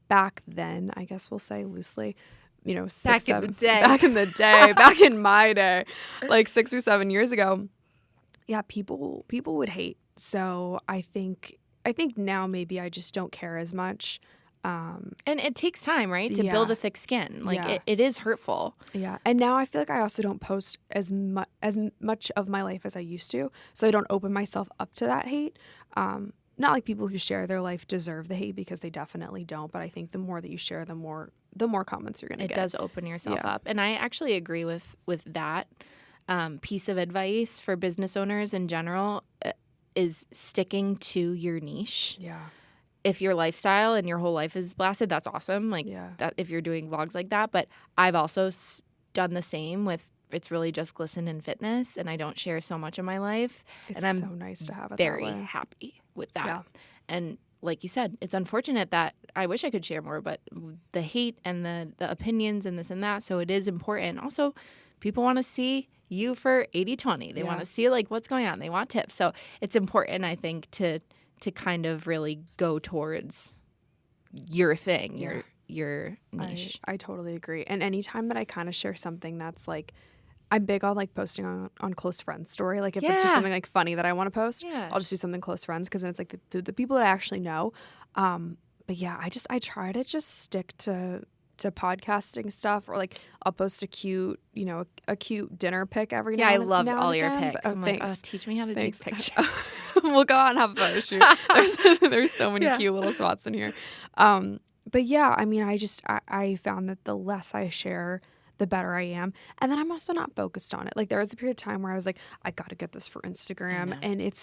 back then, I guess we'll say loosely, back in the day, back in my day, like 6 or 7 years ago, yeah, people would hate. So I think now maybe I just don't care as much. And it takes time, right, to build a thick skin. Like it is hurtful. Yeah, and now I feel like I also don't post as much of my life as I used to, so I don't open myself up to that hate. Not like people who share their life deserve the hate, because they definitely don't. But I think the more that you share, the more comments you're gonna get. It does open yourself up, and I actually agree with that piece of advice for business owners in general. Is sticking to your niche. Yeah. If your lifestyle and your whole life is blasted, that's awesome. Like that, if you're doing vlogs like that. But I've also done the same with, it's really just Glisten and fitness, and I don't share so much of my life. It's and I'm so nice to have it very that way. happy with that. Yeah. And like you said, it's unfortunate that I wish I could share more, but the hate and the opinions and this and that. So it is important. Also, people want to see you for 80-20. They want to see like what's going on. They want tips. So it's important, I think, to kind of really go towards your thing, your niche. I totally agree. And anytime that I kind of share something that's like, I'm big on like posting on close friends story. Like if it's just something like funny that I want to post, I'll just do something close friends because then it's like the people that I actually know. But yeah, I try to just stick to podcasting stuff, or like I'll post a cute dinner pic every now and then. Yeah, I love all your again. pics. I'm like, teach me how to take pictures. We'll go out and have a photo shoot. There's so many cute little spots in here. But yeah, I mean, I found that the less I share, the better I am. And then I'm also not focused on it. Like there was a period of time where I was like, I got to get this for Instagram. And it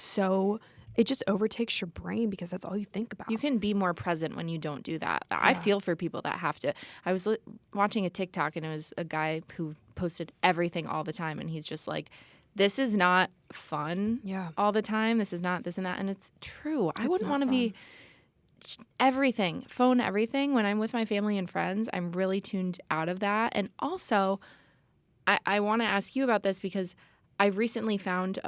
just overtakes your brain because that's all you think about. You can be more present when you don't do that. I feel for people that have to. I was watching a TikTok and it was a guy who posted everything all the time. And he's just like, this is not fun all the time. This is not this and that. And it's true. I wouldn't want to be phone everything. When I'm with my family and friends, I'm really tuned out of that. And also, I want to ask you about this because I recently found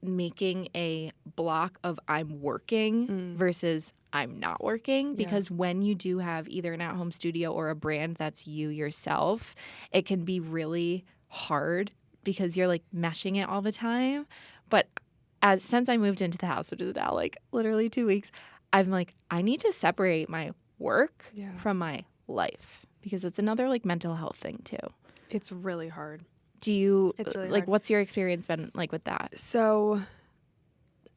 making a block of I'm working versus I'm not working, because when you do have either an at-home studio or a brand that's you yourself, it can be really hard because you're like meshing it all the time. But since I moved into the house, which is now like literally 2 weeks, I'm like, I need to separate my work from my life because it's another like mental health thing too. It's really hard. It's really hard. What's your experience been like with that? So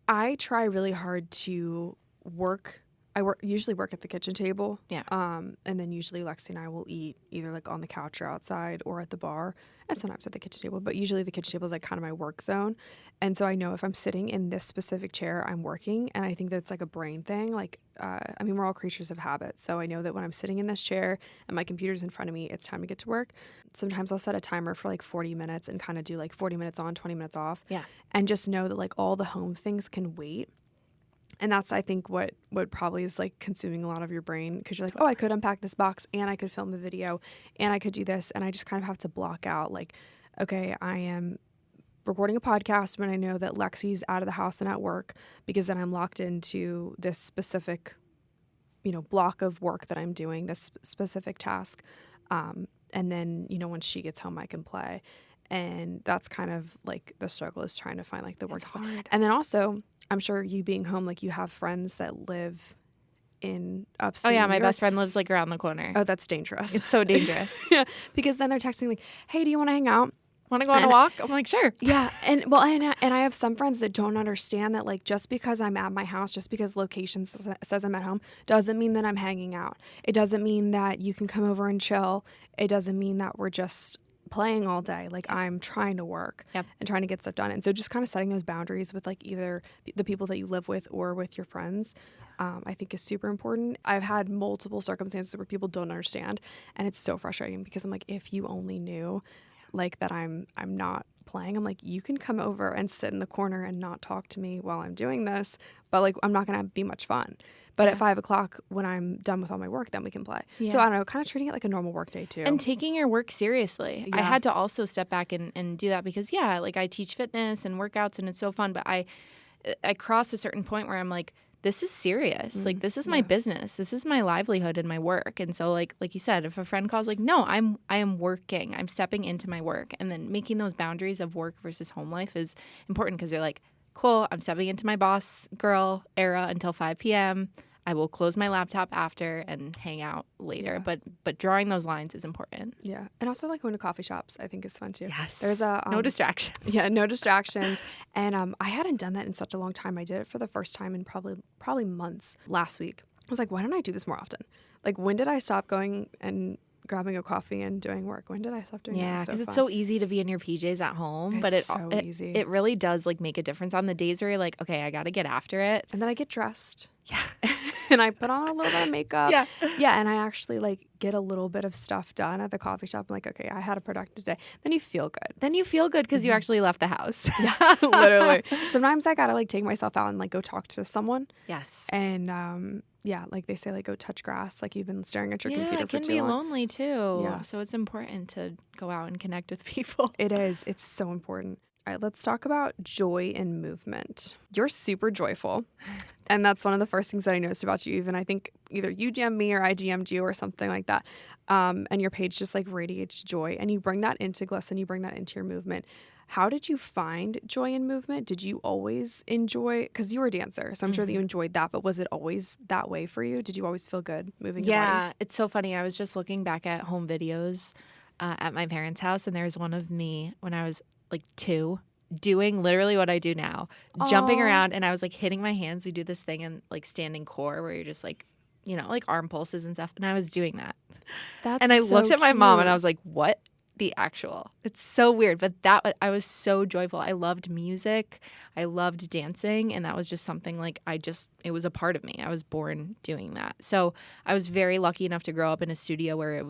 I try really hard to work. Usually work at the kitchen table. Yeah. And then usually Lexi and I will eat either like on the couch or outside or at the bar, and sometimes at the kitchen table. But usually the kitchen table is like kind of my work zone. And so I know if I'm sitting in this specific chair, I'm working. And I think that's like a brain thing. Like, I mean, we're all creatures of habit. So I know that when I'm sitting in this chair and my computer's in front of me, it's time to get to work. Sometimes I'll set a timer for like 40 minutes and kind of do like 40 minutes on, 20 minutes off. Yeah. And just know that like all the home things can wait. And that's, I think, what probably is like consuming a lot of your brain, because you're like, oh, I could unpack this box and I could film a video and I could do this. And I just kind of have to block out like, okay, I am recording a podcast when I know that Lexi's out of the house and at work, because then I'm locked into this specific, block of work that I'm doing, this specific task. And then, when she gets home, I can play. And that's kind of like the struggle, is trying to find like the work. It's hard. And then also, I'm sure you being home, like you have friends that live in upstate. Oh yeah, my best friend lives like around the corner. Oh, that's dangerous. It's so dangerous. Yeah, because then they're texting like, "Hey, do you want to hang out? Want to go on a walk?" I'm like, "Sure." Yeah, and I have some friends that don't understand that like just because I'm at my house, just because location says I'm at home, doesn't mean that I'm hanging out. It doesn't mean that you can come over and chill. It doesn't mean that we're just playing all day. Like I'm trying to work and trying to get stuff done. And so just kind of setting those boundaries with like either the people that you live with or with your friends, I think is super important. I've had multiple circumstances where people don't understand, and it's so frustrating because I'm like, if you only knew like that I'm not playing. I'm like, you can come over and sit in the corner and not talk to me while I'm doing this, but like I'm not gonna be much fun. But at 5 o'clock, when I'm done with all my work, then we can play. Yeah. So I don't know, kind of treating it like a normal work day too. And taking your work seriously. Yeah. I had to also step back and do that because, like I teach fitness and workouts and it's so fun. But I crossed a certain point where I'm like, this is serious. Mm-hmm. Like this is my business. This is my livelihood and my work. And so like you said, if a friend calls, like, no, I am working. I'm stepping into my work. And then making those boundaries of work versus home life is important because they're like, cool, I'm stepping into my boss girl era until 5 p.m. I will close my laptop after and hang out later. Yeah. But drawing those lines is important. Yeah. And also like going to coffee shops, I think is fun too. Yes. There's no distractions. Yeah, no distractions. And I hadn't done that in such a long time. I did it for the first time in probably months last week. I was like, why don't I do this more often? Like when did I stop going and grabbing a coffee and doing work? When did I stop doing that? Yeah, because it's so easy to be in your PJs at home, but easy. It really does like make a difference on the days where you're like, okay, I got to get after it. And then I get dressed. Yeah. and I put on a little bit of makeup. Yeah. Yeah, and I actually like get a little bit of stuff done at the coffee shop. I'm like, okay, I had a productive day. Then you feel good. Then you feel good because you actually left the house. Yeah, literally. Sometimes I gotta like take myself out and like go talk to someone. Yes. And yeah, like they say, like go touch grass. Like you've been staring at your computer it for can too be long. lonely too. Yeah. So it's important to go out and connect with people. It is. It's so important. All right, let's talk about joy and movement. You're super joyful. And that's one of the first things that I noticed about you. Even I think either you DM'd me or I DM'd you or something like that. And your page just like radiates joy. And you bring that into Glisten, you bring that into your movement. How did you find joy in movement? Did you always enjoy, because you were a dancer, so I'm sure that you enjoyed that, but was it always that way for you? Did you always feel good moving your body? Yeah, it's so funny. I was just looking back at home videos at my parents' house, and there's one of me when I was like 2 doing literally what I do now, jumping around, and I was like hitting my hands. We do this thing in like standing core where you're just like, you know, like arm pulses and stuff, and I was doing that. And I looked at my mom and I was like, what the actual? It's so weird, but I was so joyful. I loved music. I loved dancing, and that was just something like it was a part of me. I was born doing that. So I was very lucky enough to grow up in a studio where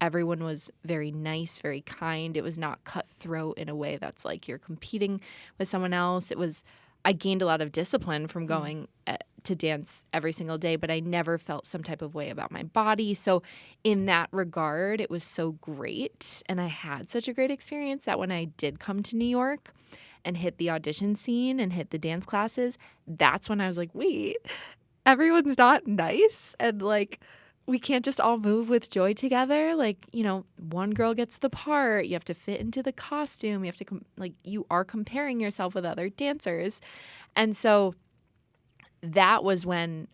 everyone was very nice, very kind. It was not cutthroat in a way that's like you're competing with someone else. I gained a lot of discipline from going to dance every single day, but I never felt some type of way about my body. So in that regard, it was so great. And I had such a great experience that when I did come to New York and hit the audition scene and hit the dance classes, that's when I was like, wait, everyone's not nice. And like, we can't just all move with joy together. Like, you know, one girl gets the part. You have to fit into the costume. You have to, you are comparing yourself with other dancers. And so that was when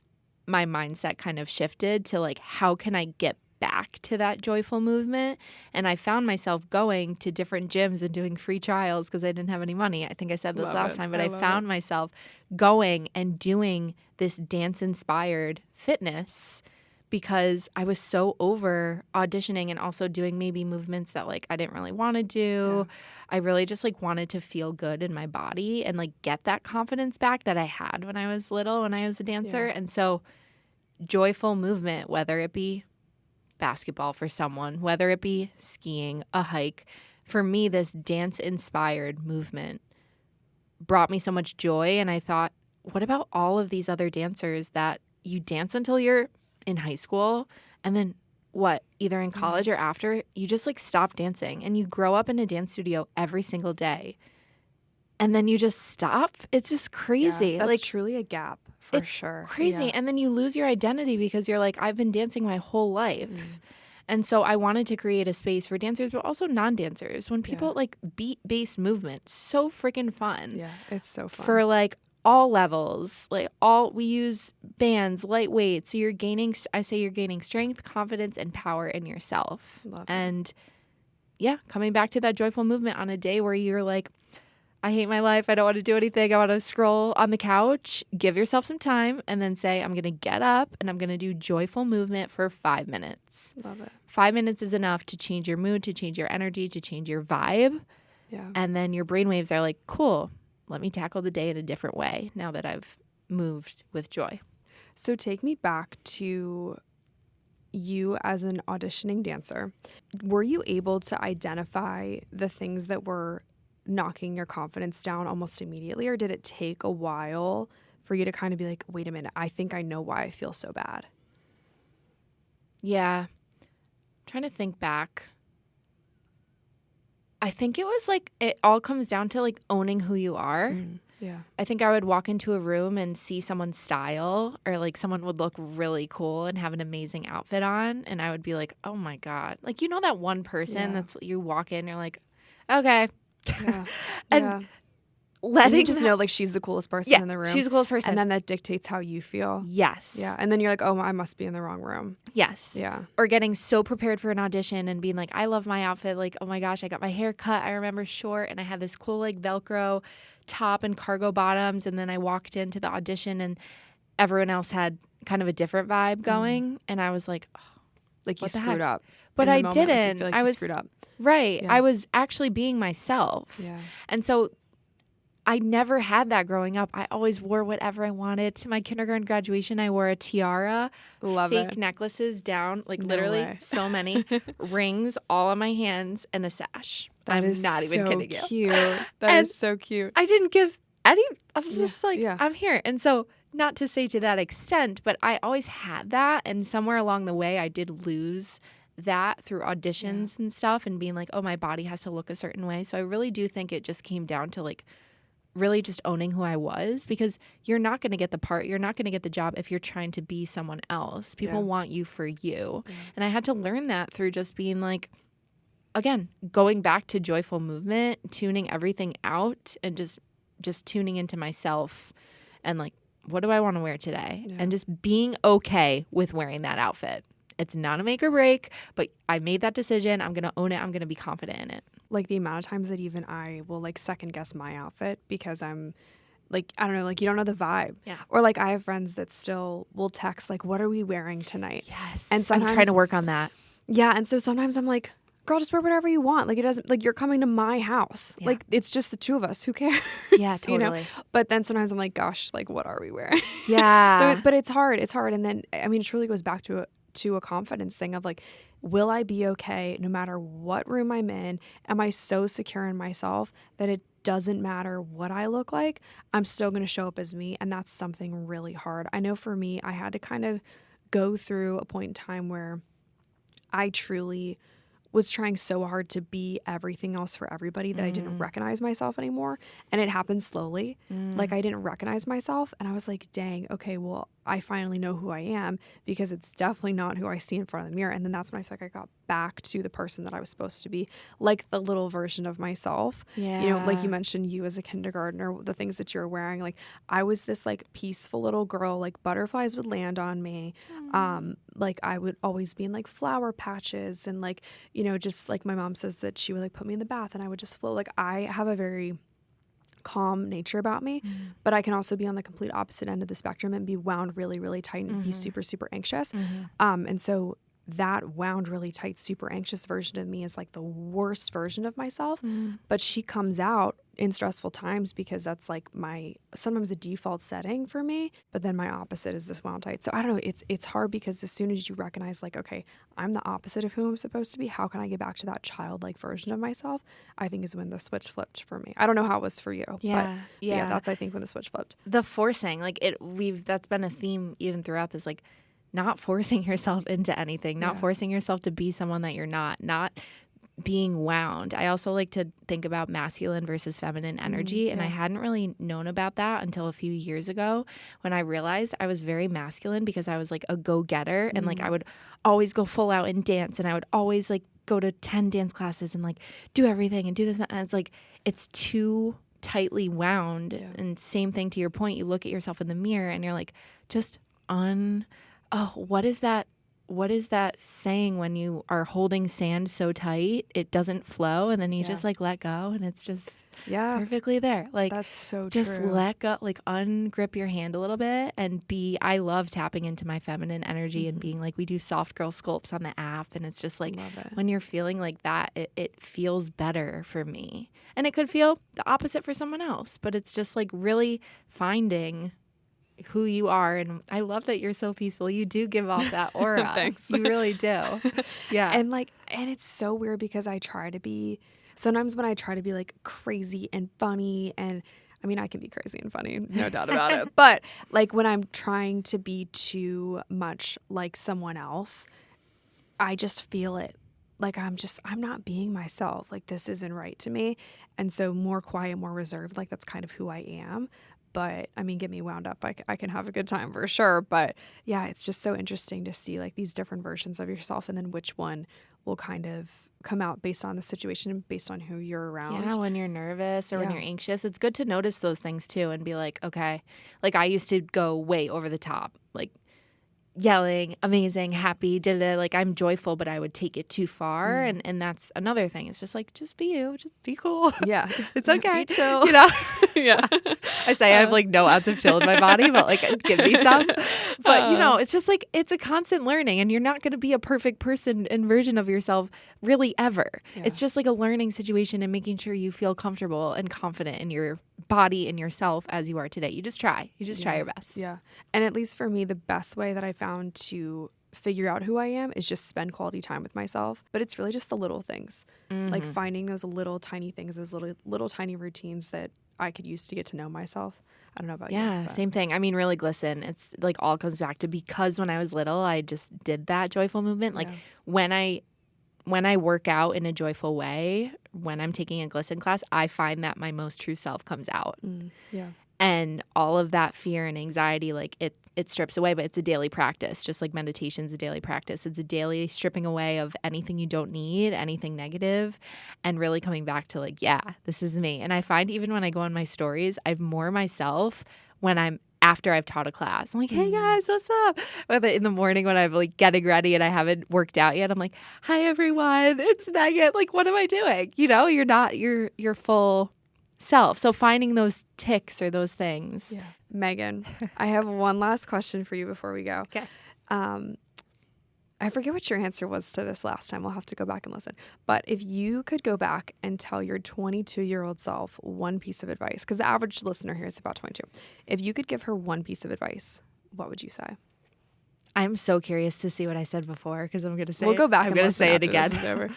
my mindset kind of shifted to like, how can I get back to that joyful movement? And I found myself going to different gyms and doing free trials because I didn't have any money. I think I said this last time, but I found myself going and doing this dance-inspired fitness because I was so over auditioning and also doing maybe movements that like I didn't really want to do. Yeah. I really just like wanted to feel good in my body and like get that confidence back that I had when I was little, when I was a dancer. Yeah. And so joyful movement, whether it be basketball for someone, whether it be skiing, a hike, for me, this dance-inspired movement brought me so much joy. And I thought, what about all of these other dancers that you dance until you're in high school and then either in college or after, you just like stop dancing and you grow up in a dance studio every single day and then you just stop? It's just crazy. Yeah, that's like truly a gap for sure. Crazy. Yeah. And then you lose your identity because you're like, I've been dancing my whole life. And so I wanted to create a space for dancers, but also non-dancers. When people like beat-based movement, so freaking fun. Yeah, it's so fun. For like all levels, we use bands, lightweight. So you're gaining strength, confidence, and power in yourself. Love it. And yeah, coming back to that joyful movement on a day where you're like, I hate my life. I don't want to do anything. I want to scroll on the couch. Give yourself some time and then say, I'm going to get up and I'm going to do joyful movement for 5 minutes. Love it. 5 minutes is enough to change your mood, to change your energy, to change your vibe. Yeah. And then your brainwaves are like, cool, let me tackle the day in a different way now that I've moved with joy. So take me back to you as an auditioning dancer. Were you able to identify the things that were knocking your confidence down almost immediately, or did it take a while for you to kind of be like, wait a minute, I think I know why I feel so bad? Yeah. I'm trying to think back. I think it was like, it all comes down to like owning who you are. Yeah. I think I would walk into a room and see someone's style, or like someone would look really cool and have an amazing outfit on. And I would be like, oh my God. Like, you know, that one person that's, you walk in, you're like, okay. Yeah. And letting you just know like she's the coolest person in the room. She's the coolest person. And then that dictates how you feel. Yes. Yeah. And then you're like, oh, I must be in the wrong room. Yes. Yeah. Or getting so prepared for an audition and being like, I love my outfit. Like, oh my gosh, I got my hair cut. I remember short and I had this cool like Velcro top and cargo bottoms. And then I walked into the audition and everyone else had kind of a different vibe going. And I was like, oh, like you screwed up. But I didn't. Like you feel like I was screwed up. Right. Yeah. I was actually being myself. Yeah. And so I never had that growing up. I always wore whatever I wanted. To my kindergarten graduation, I wore a tiara, fake necklaces down, like literally so many rings all on my hands and a sash. I'm not even kidding you. Cute. That is so cute. I didn't give any. I was just like, I'm here. And so, not to say to that extent, but I always had that. And somewhere along the way, I did lose that through auditions and stuff, and being like, oh, my body has to look a certain way. So I really do think it just came down to like really just owning who I was, because you're not going to get the part, you're not going to get the job if you're trying to be someone else. People want you for you. And I had to learn that through just being like, again, going back to joyful movement, tuning everything out, and just tuning into myself and like, what do I want to wear today? And just being okay with wearing that outfit. It's not a make or break, but I made that decision. I'm going to own it. I'm going to be confident in it. Like the amount of times that even I will like second guess my outfit because I'm like, I don't know, like you don't know the vibe. Yeah. Or like I have friends that still will text like, what are we wearing tonight? Yes. And sometimes, I'm trying to work on that. Yeah. And so sometimes I'm like, girl, just wear whatever you want. Like it doesn't, like you're coming to my house. Yeah. Like it's just the two of us. Who cares? Yeah, totally. You know? But then sometimes I'm like, gosh, like what are we wearing? Yeah. But it's hard. It's hard. And then, I mean, it truly goes back to a confidence thing of like, will I be okay no matter what room I'm in? Am I so secure in myself that it doesn't matter what I look like? I'm still going to show up as me. And that's something really hard. I know for me, I had to kind of go through a point in time where I truly was trying so hard to be everything else for everybody that I didn't recognize myself anymore. And it happened slowly. Like I didn't recognize myself. And I was like, dang, okay, well, I finally know who I am, because it's definitely not who I see in front of the mirror. And then that's when I feel like I got back to the person that I was supposed to be, like the little version of myself. Yeah. You know, like you mentioned you as a kindergartner, the things that you were wearing. Like I was this like peaceful little girl, like butterflies would land on me. Like I would always be in like flower patches, and like, you know, just like my mom says that she would like put me in the bath and I would just float. Like I have a very calm nature about me, but I can also be on the complete opposite end of the spectrum and be wound really, really tight and be super, super anxious. And so that wound really tight, super anxious version of me is like the worst version of myself, but she comes out in stressful times because that's like sometimes a default setting for me, but then my opposite is this wound tight. So I don't know, it's hard because as soon as you recognize like, okay, I'm the opposite of who I'm supposed to be, how can I get back to that childlike version of myself? I think is when the switch flipped for me. I don't know how it was for you, but yeah, that's I think when the switch flipped. The forcing, like that's been a theme even throughout this, like not forcing yourself into anything, not forcing yourself to be someone that you're not being wound. I also like to think about masculine versus feminine energy, and I hadn't really known about that until a few years ago when I realized I was very masculine because I was like a go-getter, and like I would always go full out and dance, and I would always like go to 10 dance classes and like do everything and do this, and it's like it's too tightly wound. And same thing to your point, you look at yourself in the mirror and you're like just what is that saying when you are holding sand so tight it doesn't flow, and then you just like let go and it's just perfectly there. Like that's so just true. let go, like ungrip your hand a little bit and I love tapping into my feminine energy and being like, we do soft girl sculpts on the app, and it's just like when you're feeling like that, it feels better for me, and it could feel the opposite for someone else, but it's just like really finding who you are. And I love that you're so peaceful. You do give off that aura. Thanks. You really do. Yeah. And it's so weird because sometimes when I try to be like crazy and funny, and I mean, I can be crazy and funny, no doubt about it. But like when I'm trying to be too much like someone else, I just feel it. Like I'm not being myself. Like this isn't right to me. And so more quiet, more reserved, like that's kind of who I am. But I mean, get me wound up. I can have a good time for sure. But yeah, it's just so interesting to see like these different versions of yourself, and then which one will kind of come out based on the situation and based on who you're around. Yeah, when you're nervous or when you're anxious, it's good to notice those things too and be like, okay, like I used to go way over the top. Like yelling, amazing, happy, like I'm joyful, but I would take it too far. And that's another thing. It's just like, just be you, just be cool. Yeah. It's okay. Be chill. You know? Yeah. I say I have like no ounce of chill in my body, but like give me some. But you know, it's just like, it's a constant learning, and you're not going to be a perfect person and version of yourself really ever. Yeah. It's just like a learning situation and making sure you feel comfortable and confident in your body and yourself as you are today. You just try. You just try your best. Yeah. And at least for me, the best way that I found to figure out who I am is just spend quality time with myself. But it's really just the little things, like finding those little tiny things, those little tiny routines that I could use to get to know myself. I don't know about you. Yeah, same thing. I mean, really, Glisten, it's like all comes back to because when I was little, I just did that joyful movement. Like when I work out in a joyful way, when I'm taking a Glisten class, I find that my most true self comes out. Yeah. And all of that fear and anxiety, like it strips away, but it's a daily practice. Just like meditation's a daily practice. It's a daily stripping away of anything you don't need, anything negative, and really coming back to like, yeah, this is me. And I find even when I go on my stories, I'm more myself when after I've taught a class. I'm like, hey guys, what's up? Or in the morning when I'm like getting ready and I haven't worked out yet, I'm like, hi everyone, it's Megan. Like, what am I doing? You know, you're not your full self. So finding those ticks or those things. Yeah. Megan, I have one last question for you before we go. Okay. I forget what your answer was to this last time. We'll have to go back and listen. But if you could go back and tell your 22-year-old self one piece of advice, because the average listener here is about 22. If you could give her one piece of advice, what would you say? I'm so curious to see what I said before, because I'm going to say we'll go back. I'm going to say it again. This is over.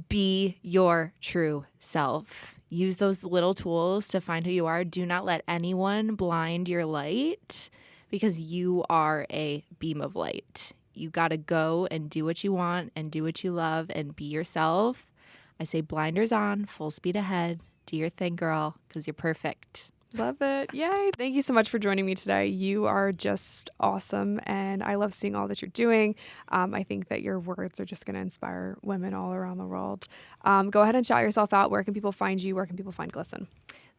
Be your true self. Use those little tools to find who you are. Do not let anyone blind your light, because you are a beam of light. You got to go and do what you want and do what you love and be yourself. I say blinders on, full speed ahead. Do your thing, girl, because you're perfect. Love it. Yay. Thank you so much for joining me today. You are just awesome, and I love seeing all that you're doing. I think that your words are just going to inspire women all around the world. Go ahead and shout yourself out. Where can people find you? Where can people find Glisten?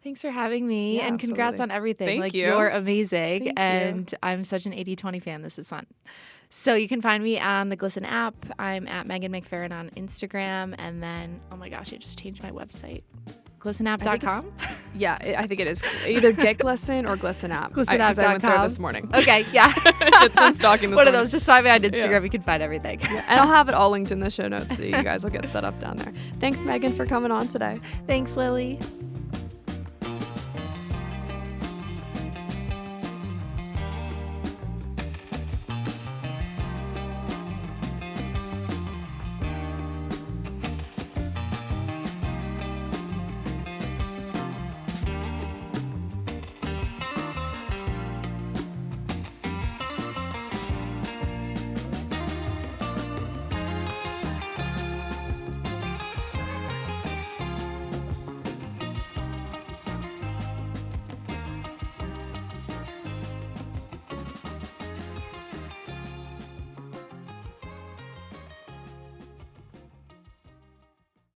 Thanks for having me, and congrats on everything. Thank you. You're amazing, Thank and you. I'm such an 80/20 fan. This is fun. So you can find me on the Glisten app. I'm at Meghan McFerran on Instagram, and then, oh my gosh, I just changed my website. GlistenApp.com? Yeah, I think it is. Either Get Glisten or Glisten App. GlistenApp.com. I went there this morning. Okay, yeah. Did some stalking this One morning. of those. Just find me on Instagram. You can find everything. Yeah, and I'll have it all linked in the show notes so you guys will get set up down there. Thanks, Megan, for coming on today. Thanks, Lily.